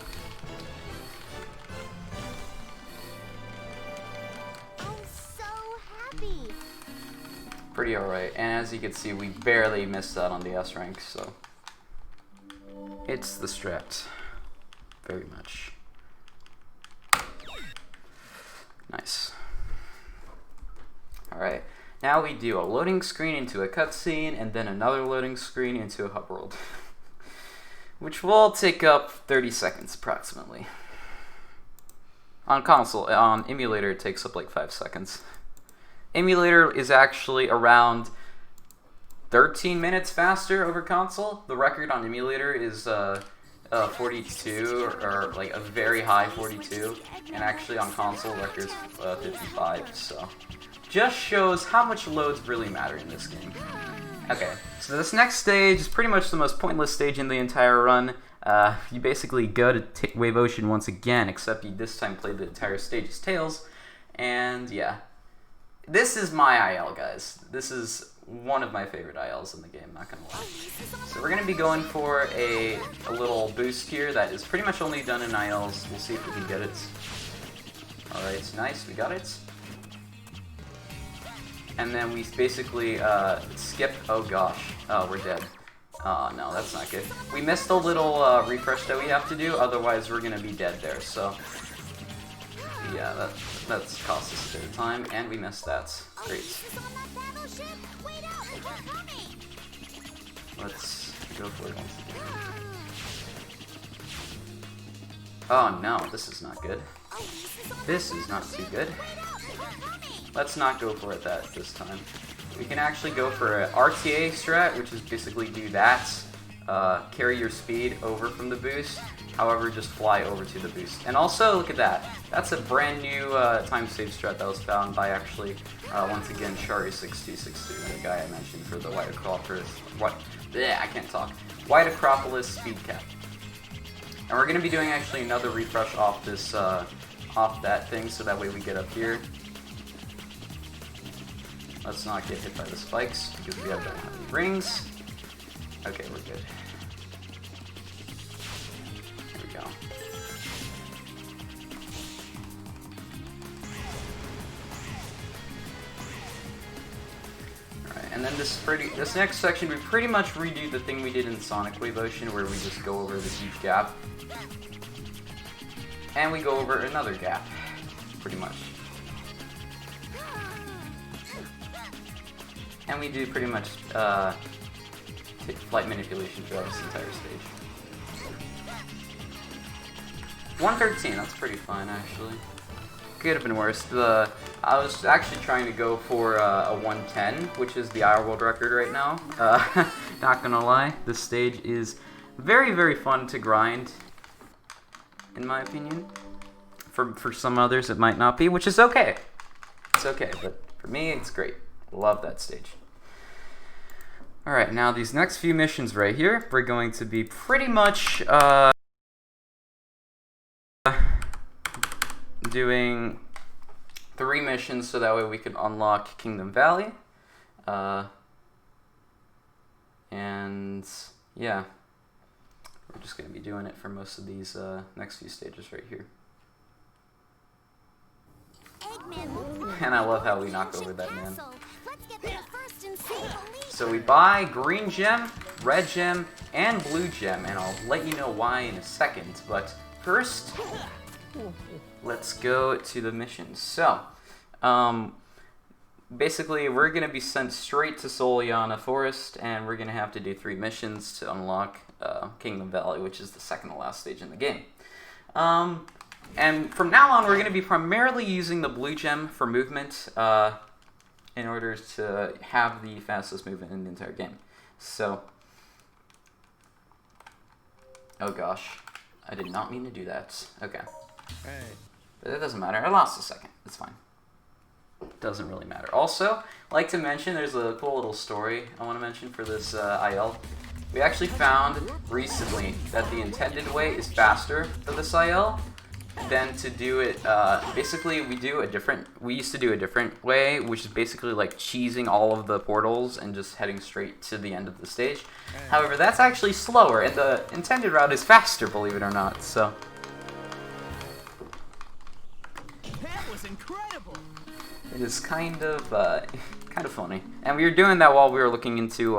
I'm so happy. Pretty alright. And as you can see, we barely missed out on the S rank, so it's the strat. Very much. Nice. Alright. Now we do a loading screen into a cutscene, and then another loading screen into a hub world. Which will take up 30 seconds approximately. On console, on emulator it takes up like 5 seconds. Emulator is actually around 13 minutes faster over console. The record on emulator is 42, or like a very high 42, and actually on console record's 55, so just shows how much loads really matter in this game. Okay, so this next stage is pretty much the most pointless stage in the entire run. You basically go to Wave Ocean once again, except you this time play the entire stage as Tails, and yeah. This is my IL, guys. This is one of my favorite ILs in the game, not gonna lie. So we're gonna be going for a little boost here that is pretty much only done in ILs. We'll see if we can get it. Alright, nice, we got it. And then we basically skip, oh gosh, oh, we're dead. Oh no, that's not good. We missed a little refresh that we have to do, otherwise we're gonna be dead there, so yeah, that's cost us a bit of time, and we missed that. Great. Let's go for it once again. Oh no, this is not good. This is not too good. Let's not go for it this time. We can actually go for an RTA strat, which is basically do that, carry your speed over from the boost, however, just fly over to the boost. And also, look at that. That's a brand new time save strat that was found by actually, once again, Shari6262, the guy I mentioned for the White Acropolis. I can't talk. White Acropolis speed cap. And we're going to be doing actually another refresh off this, off that thing, so that way we get up here. Let's not get hit by the spikes, because we don't have any rings. Okay, we're good. Here we go. Alright, and then this next section, we pretty much redo the thing we did in Sonic Wave Ocean, where we just go over this huge gap. And we go over another gap, pretty much. And we do pretty much flight manipulation throughout this entire stage. 113, that's pretty fine actually. Could have been worse. I was actually trying to go for a 110, which is the our world record right now. Not gonna lie, this stage is very, very fun to grind, in my opinion. For some others, it might not be, which is okay. It's okay, but for me, it's great. Love that stage. Alright, now these next few missions right here, we're going to be pretty much doing 3 missions so that way we can unlock Kingdom Valley. And yeah, we're just going to be doing it for most of these next few stages right here. And I love how we knock over that man. So we buy green gem, red gem, and blue gem, and I'll let you know why in a second. But first, let's go to the missions. So, basically, we're going to be sent straight to SOLEANNA Forest, and we're going to have to do 3 missions to unlock Kingdom Valley, which is the second to last stage in the game. And from now on, we're going to be primarily using the blue gem for movement in order to have the fastest movement in the entire game. So, oh gosh, I did not mean to do that. Okay. Hey. But it doesn't matter. I lost a second. It's fine. Doesn't really matter. Also, I'd like to mention there's a cool little story I want to mention for this IL. we actually found recently that the intended way is faster for this IL than to do it. Basically, we used to do a different way, which is basically like cheesing all of the portals and just heading straight to the end of the stage. However, that's actually slower, and the intended route is faster, believe it or not. So. That was incredible. It is kind of funny, and we were doing that while we were looking into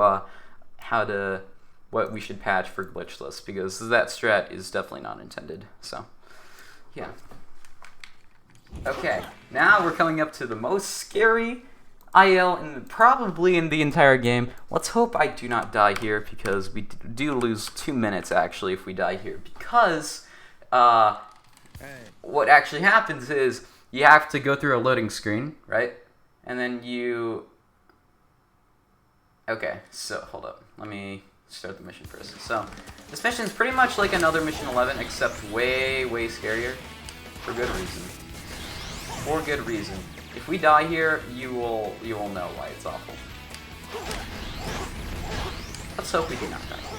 what we should patch for glitchless, because that strat is definitely not intended. So, yeah. Okay, now we're coming up to the most scary IL probably in the entire game. Let's hope I do not die here, because we do lose 2 minutes actually if we die here, because what actually happens is you have to go through a loading screen, right? And then you... Okay, so hold up. Let me start the mission first. So, this mission is pretty much like another Mission 11, except way, way scarier. For good reason. For good reason. If we die here, you will know why it's awful. Let's hope we do not die here.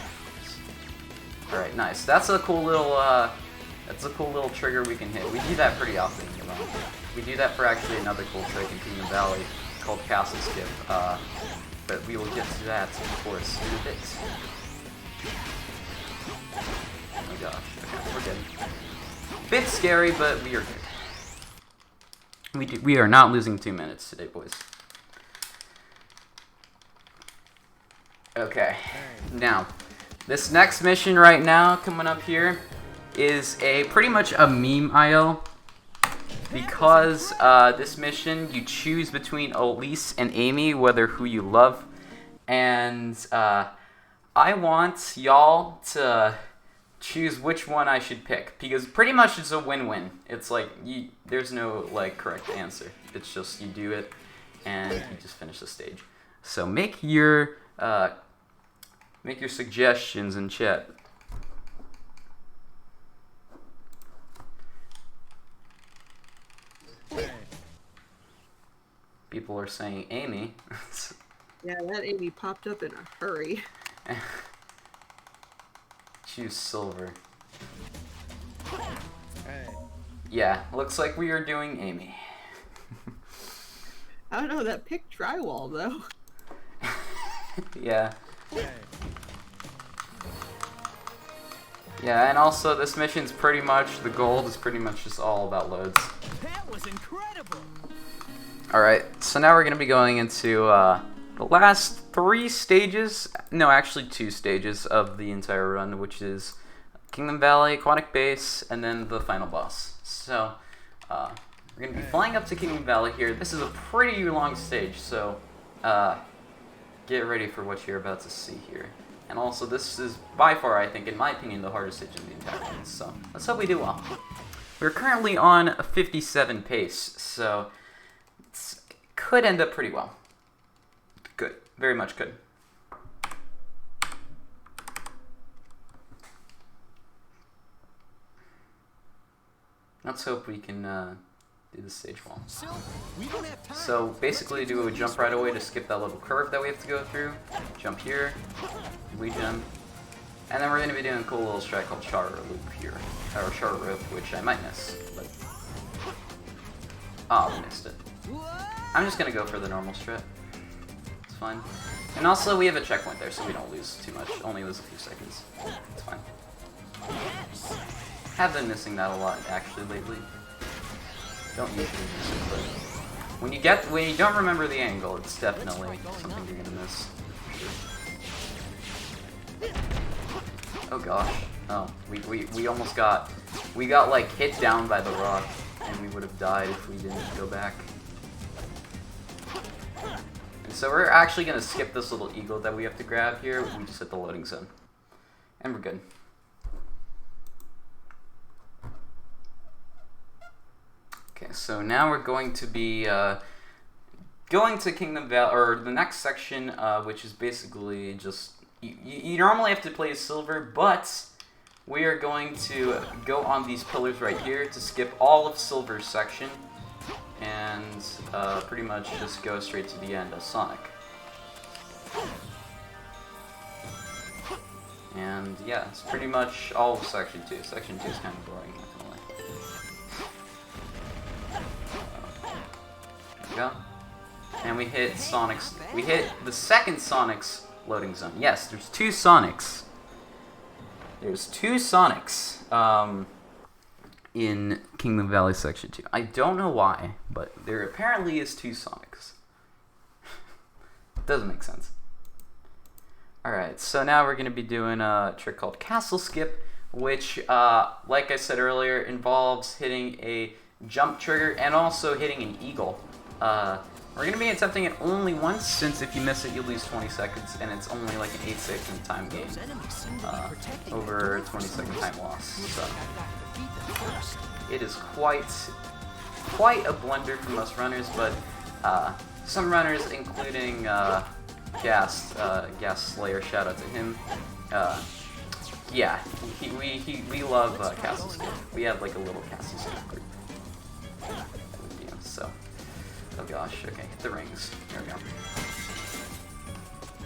Alright, nice. That's a cool little trigger we can hit. We do that pretty often, you know. We do that for actually another cool trick in Kingdom Valley called Castle Skip. But we will get to that, of course, in a bit. Oh my gosh. Okay, we're good. Bit scary, but we are good. We are not losing 2 minutes today, boys. Okay. Now, this next mission right now, coming up here, is pretty much a meme IL. Because this mission, you choose between Elise and Amy, whether who you love. And I want y'all to choose which one I should pick. Because pretty much it's a win-win. It's like, there's no like correct answer. It's just you do it, and you just finish the stage. So make your suggestions in chat. People are saying Amy. Yeah, that Amy popped up in a hurry. Choose silver. Yeah, looks like we are doing Amy. I don't know, that picked drywall though. Yeah. Yeah, and also this mission's pretty much, the gold is pretty much just all about loads. That was incredible. Alright, so now we're going to be going into the last 3 stages, no, actually 2 stages of the entire run, which is Kingdom Valley, Aquatic Base, and then the final boss. So, we're going to be flying up to Kingdom Valley here. This is a pretty long stage, so get ready for what you're about to see here. And also, this is by far, I think, in my opinion, the hardest stage in the entire game, so let's hope we do well. We're currently on a 57 pace, so could end up pretty well. Good. Very much could. Let's hope we can do the stage well. So basically do a jump right away to skip that little curve that we have to go through. Jump here. We jump. And then we're going to be doing a cool little strat called Char Loop here. Or Char Rope, which I might miss. But... oh, we missed it. I'm just going to go for the normal strat. It's fine. And also, we have a checkpoint there, so we don't lose too much. Only lose a few seconds. It's fine. Have been missing that a lot, actually, lately. Don't usually miss it, but... when you don't remember the angle, it's definitely something you're going to miss. Oh gosh. Oh, we almost got... we got, like, hit down by the rock, and we would have died if we didn't go back. And so we're actually going to skip this little eagle that we have to grab here. We just hit the loading zone. And we're good. Okay, so now we're going to be going to Kingdom Valley, or the next section, which is basically just... you normally have to play as silver, but we are going to go on these pillars right here to skip all of Silver's section and pretty much just go straight to the end of Sonic. yeah, it's pretty much all of Section 2. Section 2 is kind of boring, not gonna lie. There we go. And we hit Sonic's. We hit the second Sonic's loading zone. Yes, there's 2 Sonics. There's 2 Sonics in Kingdom Valley Section 2. I don't know why, but there apparently is 2 Sonics. Doesn't make sense. Alright, so now we're going to be doing a trick called Castle Skip, which, like I said earlier, involves hitting a jump trigger and also hitting an eagle. We're going to be attempting it only once, since if you miss it, you lose 20 seconds, and it's only like an 8-second time game, over a 20-second time loss. So it is quite a blunder for most runners, but some runners, including Gas Slayer, shout out to him. Yeah, we love Castle Skip. We have like a little Castle Skip group. So. Oh gosh, okay, hit the rings. There we go.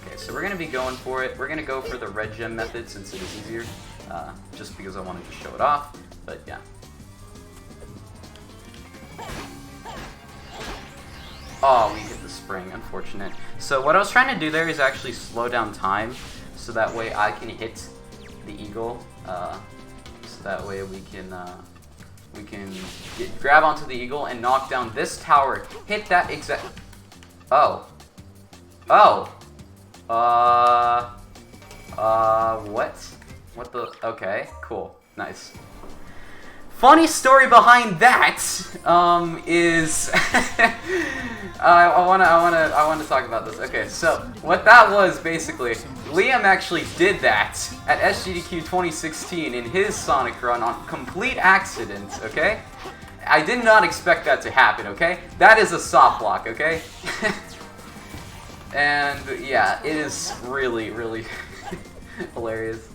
Okay, so we're going to be going for it. We're going to go for the red gem method since it is easier, just because I wanted to show it off, but yeah. Oh, we hit the spring, unfortunate. So what I was trying to do there is actually slow down time, so that way I can hit the eagle, so that way we can grab onto the eagle and knock down this tower. Hit that exact... Oh. Oh. What? What the... Okay, cool. Nice. Funny story behind that, is... I wanna talk about this. Okay, so, what that was, basically, Liam actually did that at SGDQ 2016 in his Sonic run on complete accident, okay? I did not expect that to happen, okay? That is a soft block, okay? And, yeah, it is really, really hilarious,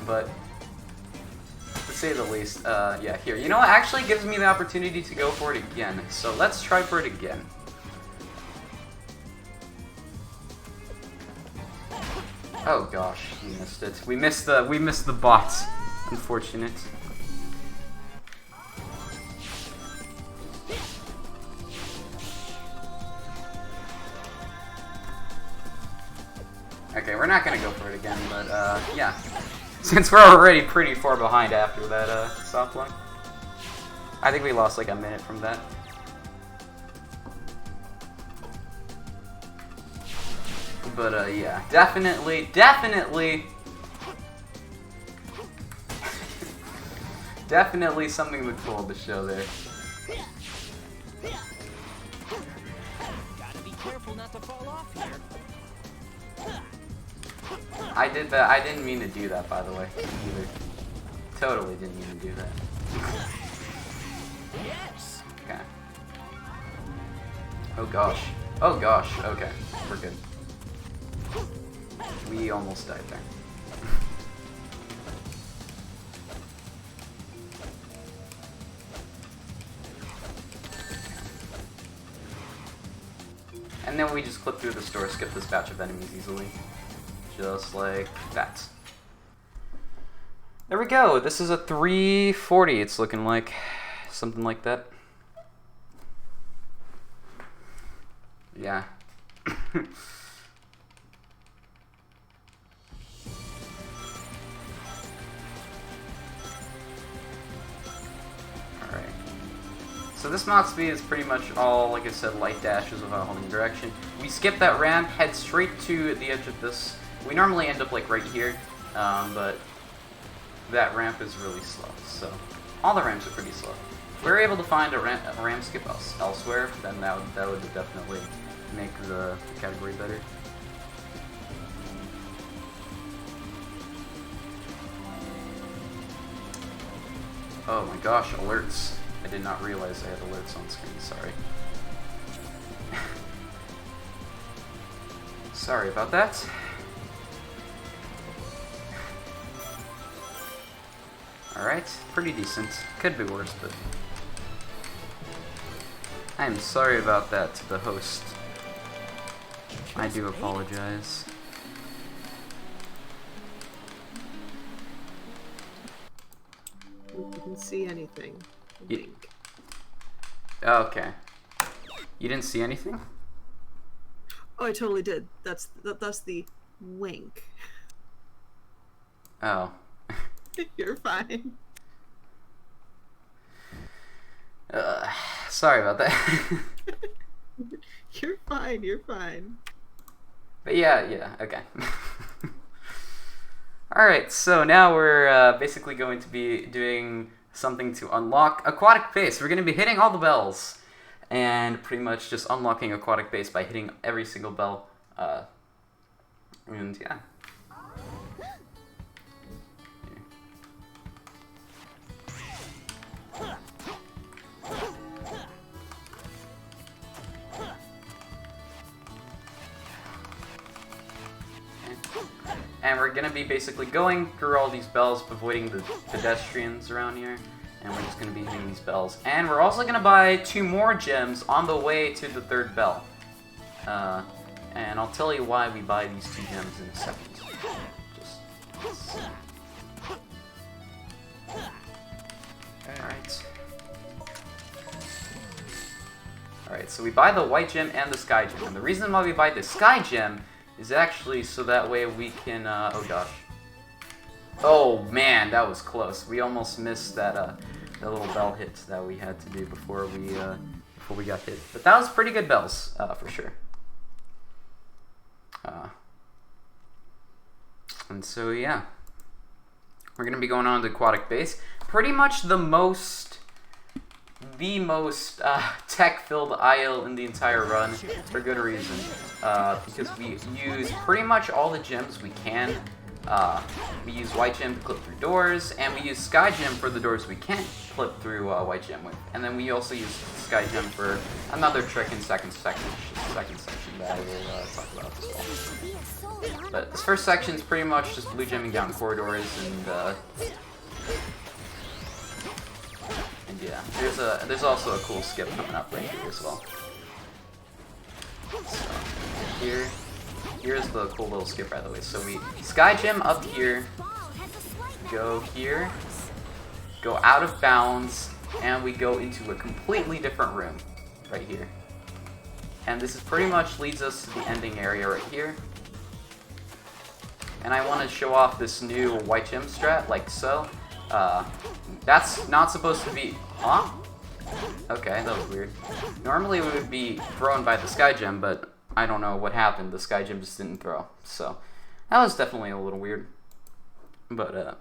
but... to say the least, yeah, here. You know what? Actually gives me the opportunity to go for it again. So let's try for it again. Oh gosh, we missed it. We missed the bots. Unfortunate. Okay, we're not gonna go for it again, but yeah. Since we're already pretty far behind after that soft one. I think we lost like a minute from that. But yeah, definitely definitely something look cool to show there. Gotta be careful not to fall off here. I did that. I didn't mean to do that, by the way, either. Totally didn't mean to do that. Yes. Okay. Oh gosh. Oh gosh. Okay, we're good. We almost died there. And then we just clip through the store, skip this batch of enemies easily. Just like that. There we go. This is a 340. It's looking like something like that. Yeah. Alright. So this mod speed is pretty much all, like I said, light dashes without holding direction. We skip that ramp, head straight to the edge of this. We normally end up like right here, but that ramp is really slow, so all the ramps are pretty slow. If we were able to find a ramp skip elsewhere, then that would definitely make the category better. Oh my gosh, alerts. I did not realize I had alerts on screen, sorry. Sorry about that. Alright, pretty decent. Could be worse, but... I'm sorry about that to the host. I do apologize. You can see anything. You- Wink. Okay. You didn't see anything? Oh, I totally did. That's the wink. Oh. You're fine. Sorry about that. You're fine. You're fine. But yeah, okay. Alright, so now we're basically going to be doing something to unlock aquatic base. We're going to be hitting all the bells. And pretty much just unlocking aquatic base by hitting every single bell. And yeah. And we're gonna be basically going through all these bells, avoiding the pedestrians around here. And we're just gonna be hitting these bells. And we're also gonna buy 2 more gems on the way to the 3rd bell. And I'll tell you why we buy these 2 gems in a second. Just... Alright. Alright, so we buy the white gem and the sky gem. And the reason why we buy the sky gem is actually so that way we can, oh gosh. Oh man, that was close. We almost missed that, that little bell hit that we had to do before we got hit. But that was pretty good bells, for sure. And so, yeah. We're gonna be going on to aquatic base. Pretty much the most tech-filled aisle in the entire run, for good reason. Because we use pretty much all the gems we can. We use white gem to clip through doors, and we use sky gem for the doors we can't clip through white gem with. And then we also use sky gem for another trick in second section that I will talk about as well. But this first section is pretty much just blue gemming down corridors, and yeah, there's also a cool skip coming up right here as well. So here's the cool little skip, by the way. So we sky gem up here, go here, go out of bounds, and we go into a completely different room right here. And this is pretty much leads us to the ending area right here. And I want to show off this new white gem strat, like so. That's not supposed to be... Huh? Okay, that was weird. Normally we would be thrown by the sky gem, but I don't know what happened. The sky gem just didn't throw. So, that was definitely a little weird. But,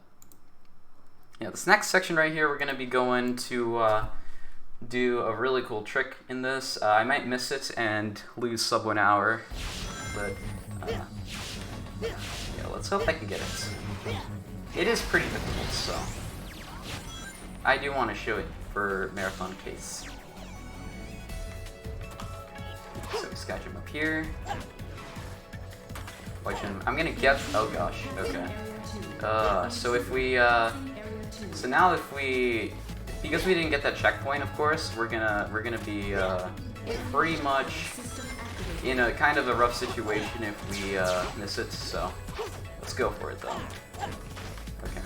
yeah, this next section right here, we're going to be going to do a really cool trick in this. I might miss it and lose sub 1 hour. But, yeah, let's hope I can get it. It is pretty difficult, so I do want to show it for marathon case. So we sky gem up here. White gem. I'm gonna get. Oh gosh. Okay. So if we. So now if we, because we didn't get that checkpoint, of course, we're gonna be pretty much in a kind of a rough situation if we miss it. So let's go for it though. Okay.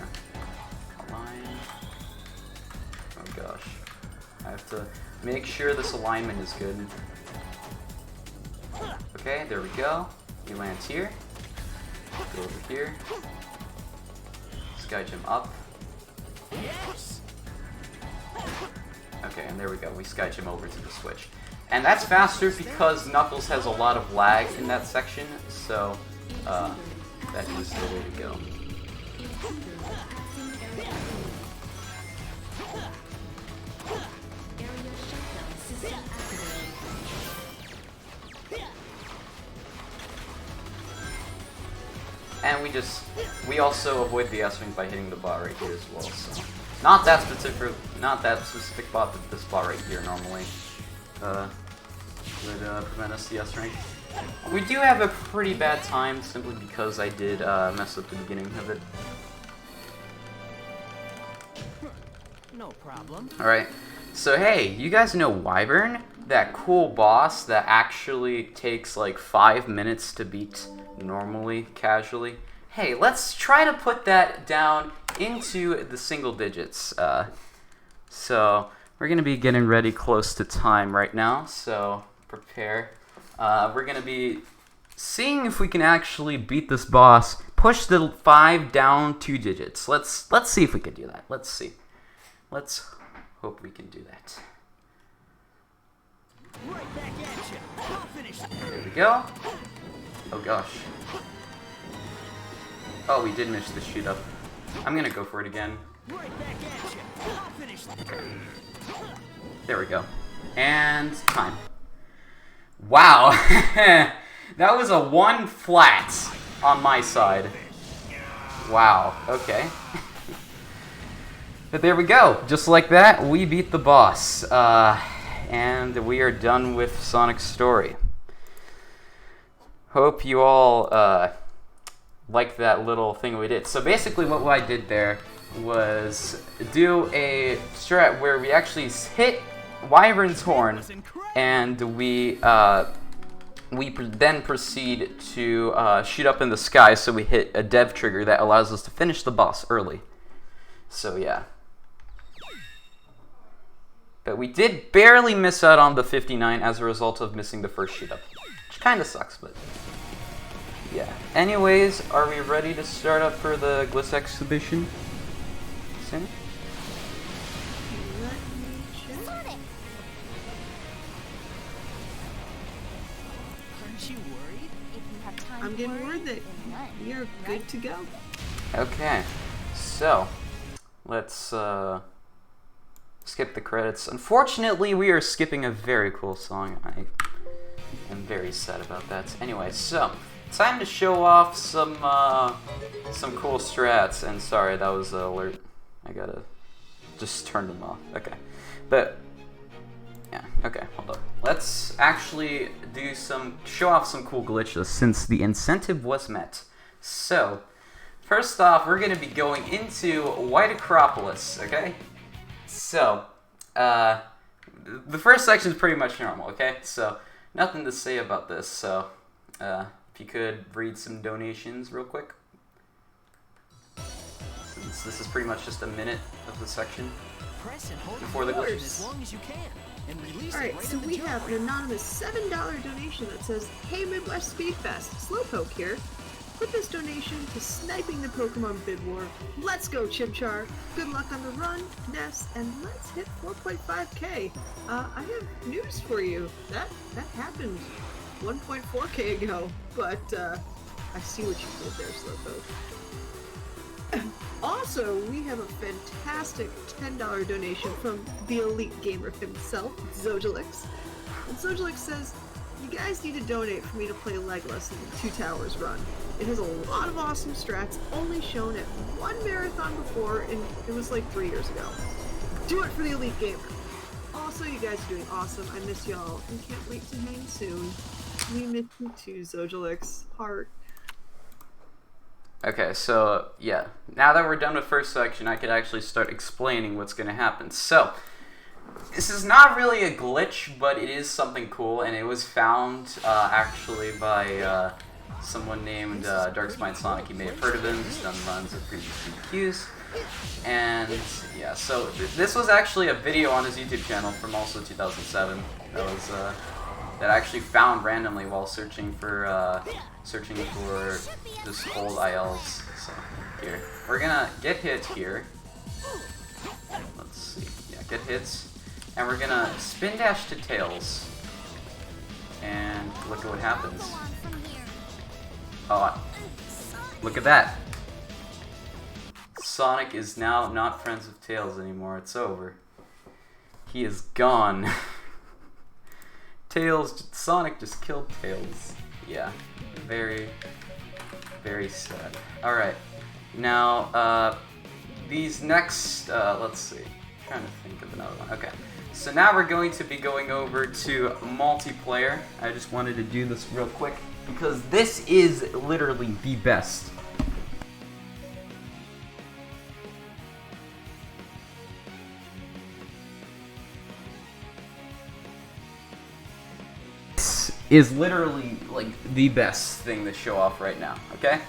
Oh gosh. I have to make sure this alignment is good. Okay, there we go. He lands here. Go over here. Sky gem up. Okay, and there we go. We sky gem over to the switch. And that's faster because Knuckles has a lot of lag in that section, so that is the way to go. And we also avoid the S-wing by hitting the bot right here as well, so. Not that specific bot, but this bot right here normally would prevent us the S-rank. We do have a pretty bad time simply because I did mess up the beginning of it. No problem. Alright, so hey, you guys know Wyvern? That cool boss that actually takes like 5 minutes to beat normally, casually. Hey, let's try to put that down into the single digits. So we're going to be getting ready close to time right now, so prepare. We're going to be seeing if we can actually beat this boss, push the 5 down 2 digits. Let's see if we can do that. Let's see. Let's hope we can do that. Right back at you. I'll finish. There we go. Oh gosh. Oh, we did miss the shoot up. I'm gonna go for it again. Right back at you. I'll finish. There we go. And time. Wow. That was a 1 flat on my side. Wow. Okay. But there we go. Just like that, we beat the boss. And we are done with Sonic's story. Hope you all liked that little thing we did. So basically what I did there was do a strat where we actually hit Wyvern's horn, and we then proceed to shoot up in the sky, so we hit a dev trigger that allows us to finish the boss early. So yeah. But we did barely miss out on the 59 as a result of missing the first shoot up. Which kind of sucks, but yeah. Anyways, are we ready to start up for the Glitz exhibition? Soon? Let me check. Sonic. Aren't you worried? If you have time I'm to getting worry, word that then none, you're right? good to go. Okay, so let's skip the credits. Unfortunately, we are skipping a very cool song. I am very sad about that. Anyway, so time to show off some cool strats. And sorry, that was an alert. I gotta just turn them off. Okay, but yeah. Okay, hold on. Let's actually show off some cool glitches since the incentive was met. So first off, we're going to be going into White ACROPOLIS, okay? So, the first section is pretty much normal, okay? So, nothing to say about this, so if you could read some donations real quick. Since this is pretty much just a minute of the section Press and hold before the button glitches. as long as you can, and release it Alright, right so in the we jump. have an anonymous $7 donation that says, "Hey Midwest Speedfest, Slowpoke here. Put this donation to sniping the Pokemon Bid War. Let's go, Chimchar. Good luck on the run, Ness, and let's hit 4.5k. I have news for you. That happened 1.4k ago, but I see what you did there, Slowpoke. Also, we have a fantastic $10 donation from the elite gamer himself, Zojalix. And Zojalix says, "You guys need to donate for me to play Legolas in the Two Towers run. It has a lot of awesome strats, only shown at one marathon before, and it was like 3 years ago. Do it for the elite gamer. Also, you guys are doing awesome. I miss y'all and can't wait to hang soon. We miss you too, Zojalix. Heart." Okay, so yeah, now that we're done with first section, I could actually start explaining what's going to happen. So, this is not really a glitch, but it is something cool, and it was found actually by someone named Darkspine Sonic. You may have heard of him, he's done runs of previous BBQs. And yeah, so this was actually a video on his YouTube channel from also 2007 that was that I actually found randomly while searching for just old ILs. So here, we're gonna get hit here. Let's see, yeah, get hits, and we're gonna spin dash to tails, and look at what happens. Go on from here. Oh, look at that. Sonic is now not friends with Tails anymore. It's over. He is gone. Sonic just killed Tails. Yeah, very, very sad. Alright, now, these next, let's see. I'm trying to think of another one. Okay, so now we're going to be going over to multiplayer. I just wanted to do this real quick because this is literally the best. Is literally like the best thing to show off right now, okay?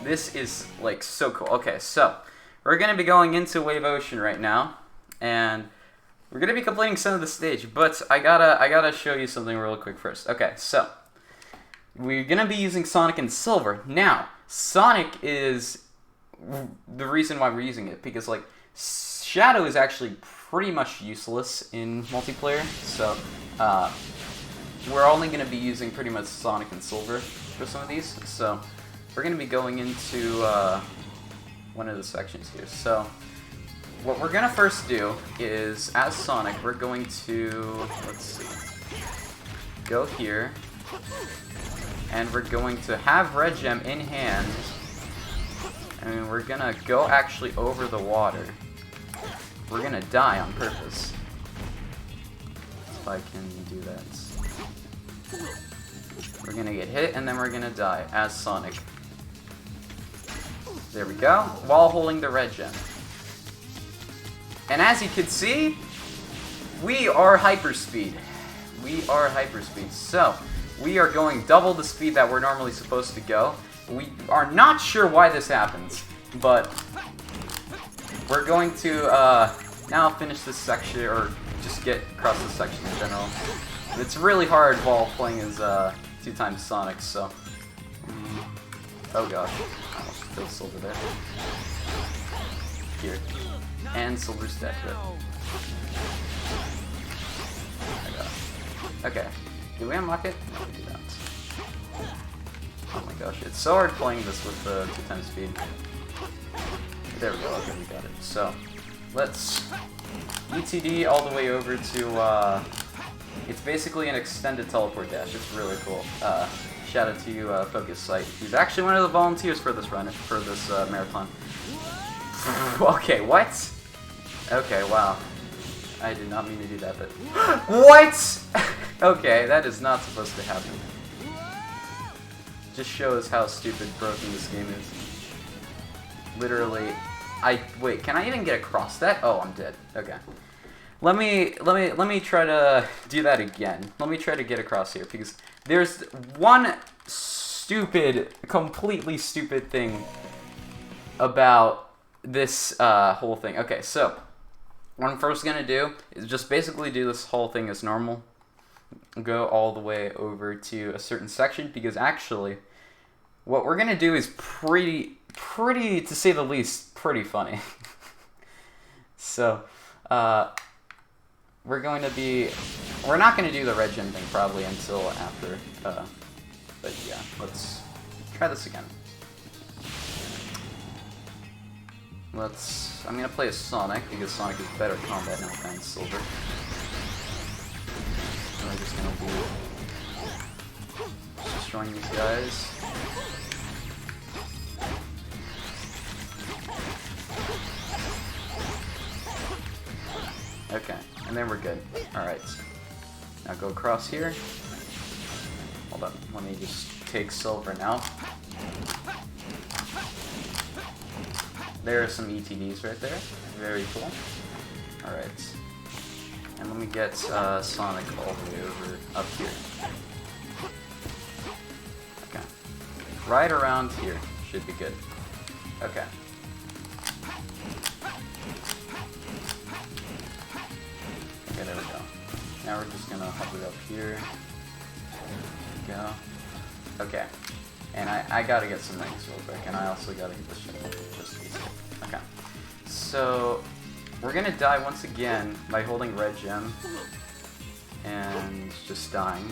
This is like so cool. Okay, so we're going to be going into Wave Ocean right now, and we're going to be completing some of the stage, but I gotta show you something real quick first. Okay, so we're going to be using Sonic and Silver. Now, Sonic is the reason why we're using it, because like Shadow is actually pretty much useless in multiplayer, so we're only going to be using pretty much Sonic and Silver for some of these. So we're going to be going into one of the sections here. So what we're going to first do is, as Sonic, we're going to, let's see, go here, and we're going to have Red Gem in hand, and we're going to go actually over the water. We're going to die on purpose. If I can do that. We're going to get hit, and then we're going to die as Sonic. There we go, while holding the Red Gem. And as you can see, we are hyperspeed. We are hyperspeed. So, we are going double the speed that we're normally supposed to go. We are not sure why this happens, but we're going to now finish this section, or just get across this section in general. It's really hard while playing as 2x Sonic, so... oh gosh. I almost killed Silver there. Here. And Silver's dead. Good. Oh gosh. Okay. Did we unlock it? No, we did not. Oh my gosh, it's so hard playing this with 2x speed. There we go, okay, we got it. So, let's ETD all the way over to, it's basically an extended teleport dash. It's really cool. Shout out to Focus Sight, who's actually one of the volunteers for this run, for this marathon. Okay, what? Okay, wow. I did not mean to do that, but... what?! Okay, that is not supposed to happen. Just shows how stupid broken this game is. Literally, wait, can I even get across that? Oh, I'm dead. Okay. Let me try to do that again. Let me try to get across here, because there's one stupid, completely stupid thing about this whole thing. Okay, so what I'm first gonna do is just basically do this whole thing as normal. Go all the way over to a certain section, because actually what we're gonna do is pretty, to say the least, pretty funny. So, we're not going to do the Red Gem thing probably until after, but yeah, let's try this again. I'm going to play as Sonic, because Sonic is better at combat now than Silver. So we're just going to be destroying these guys. Okay, and then we're good. Alright. Now go across here. Hold on, let me just take Silver now. There are some ETDs right there. Very cool. Alright. And let me get Sonic all the way over up here. Okay. Right around here. Should be good. Okay. Okay, there we go. Now we're just gonna hover up here. There we go. Okay. And I gotta get some rings real quick, and I also gotta get this shit just to be safe. Okay. So, we're gonna die once again by holding Red Gem and just dying.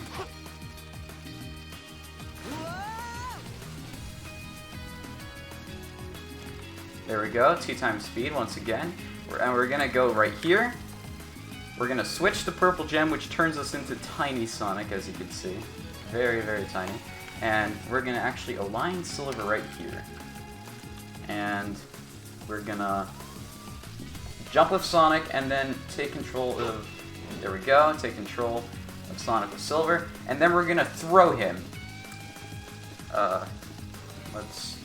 There we go, 2x speed once again. And we're gonna go right here. We're gonna switch the purple gem, which turns us into tiny Sonic, as you can see. Very, very tiny. And we're gonna actually align Silver right here. And we're gonna jump with Sonic and then take control of, there we go, take control of Sonic with Silver. And then we're gonna throw him. Let's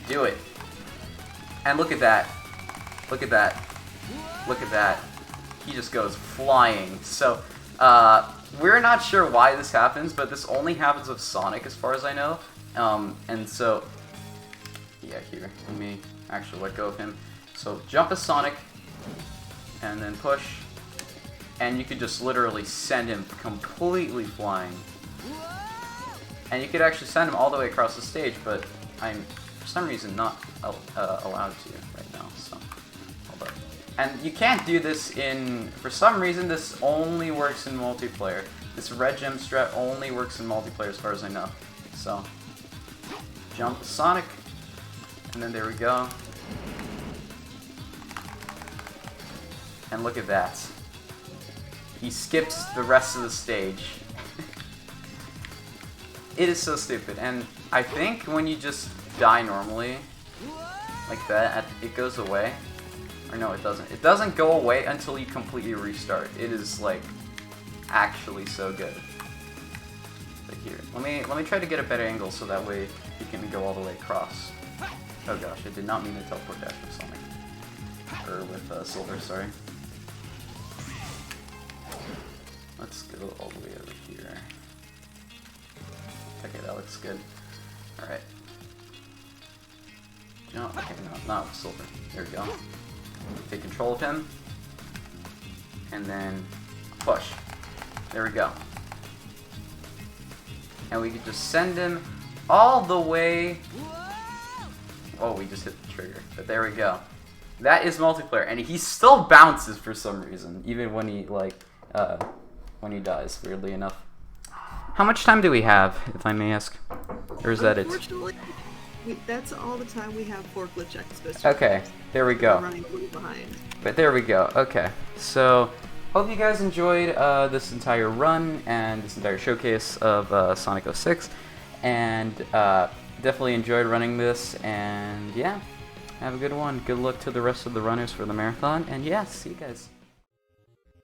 do it. And look at that. Look at that. Look at that. He just goes flying. So, we're not sure why this happens, but this only happens with Sonic as far as I know. And so, yeah, here, let me actually let go of him. So jump as Sonic, and then push, and you could just literally send him completely flying. And you could actually send him all the way across the stage, but I'm, for some reason, not allowed to right now, so hold up. And you can't do this in, for some reason, this only works in multiplayer. This red gem strat only works in multiplayer as far as I know. So, jump Sonic, and then there we go. And look at that. He skips the rest of the stage. It is so stupid, and I think when you just die normally, like that, it goes away. Or no, it doesn't. It doesn't go away until you completely restart. It is, like, actually so good. But here, let me try to get a better angle so that way you can go all the way across. Oh gosh, I did not mean to teleport dash with Sonic. Or with Silver, sorry. Let's go all the way over here. Okay, that looks good. Alright. Jump. Okay, no, not with Silver. There we go. Take control of him. And then push. There we go. And we could just send him all the way. Oh, we just hit the trigger. But there we go. That is multiplayer, and he still bounces for some reason, even when he when he dies. Weirdly enough. How much time do we have, if I may ask? Or is that it? Unfortunately, that's all the time we have for glitch expos. Okay, there we go. Running a little behind. But there we go. Okay, so hope you guys enjoyed this entire run and this entire showcase of Sonic 06, and definitely enjoyed running this. And yeah, have a good one. Good luck to the rest of the runners for the marathon. And yeah, see you guys.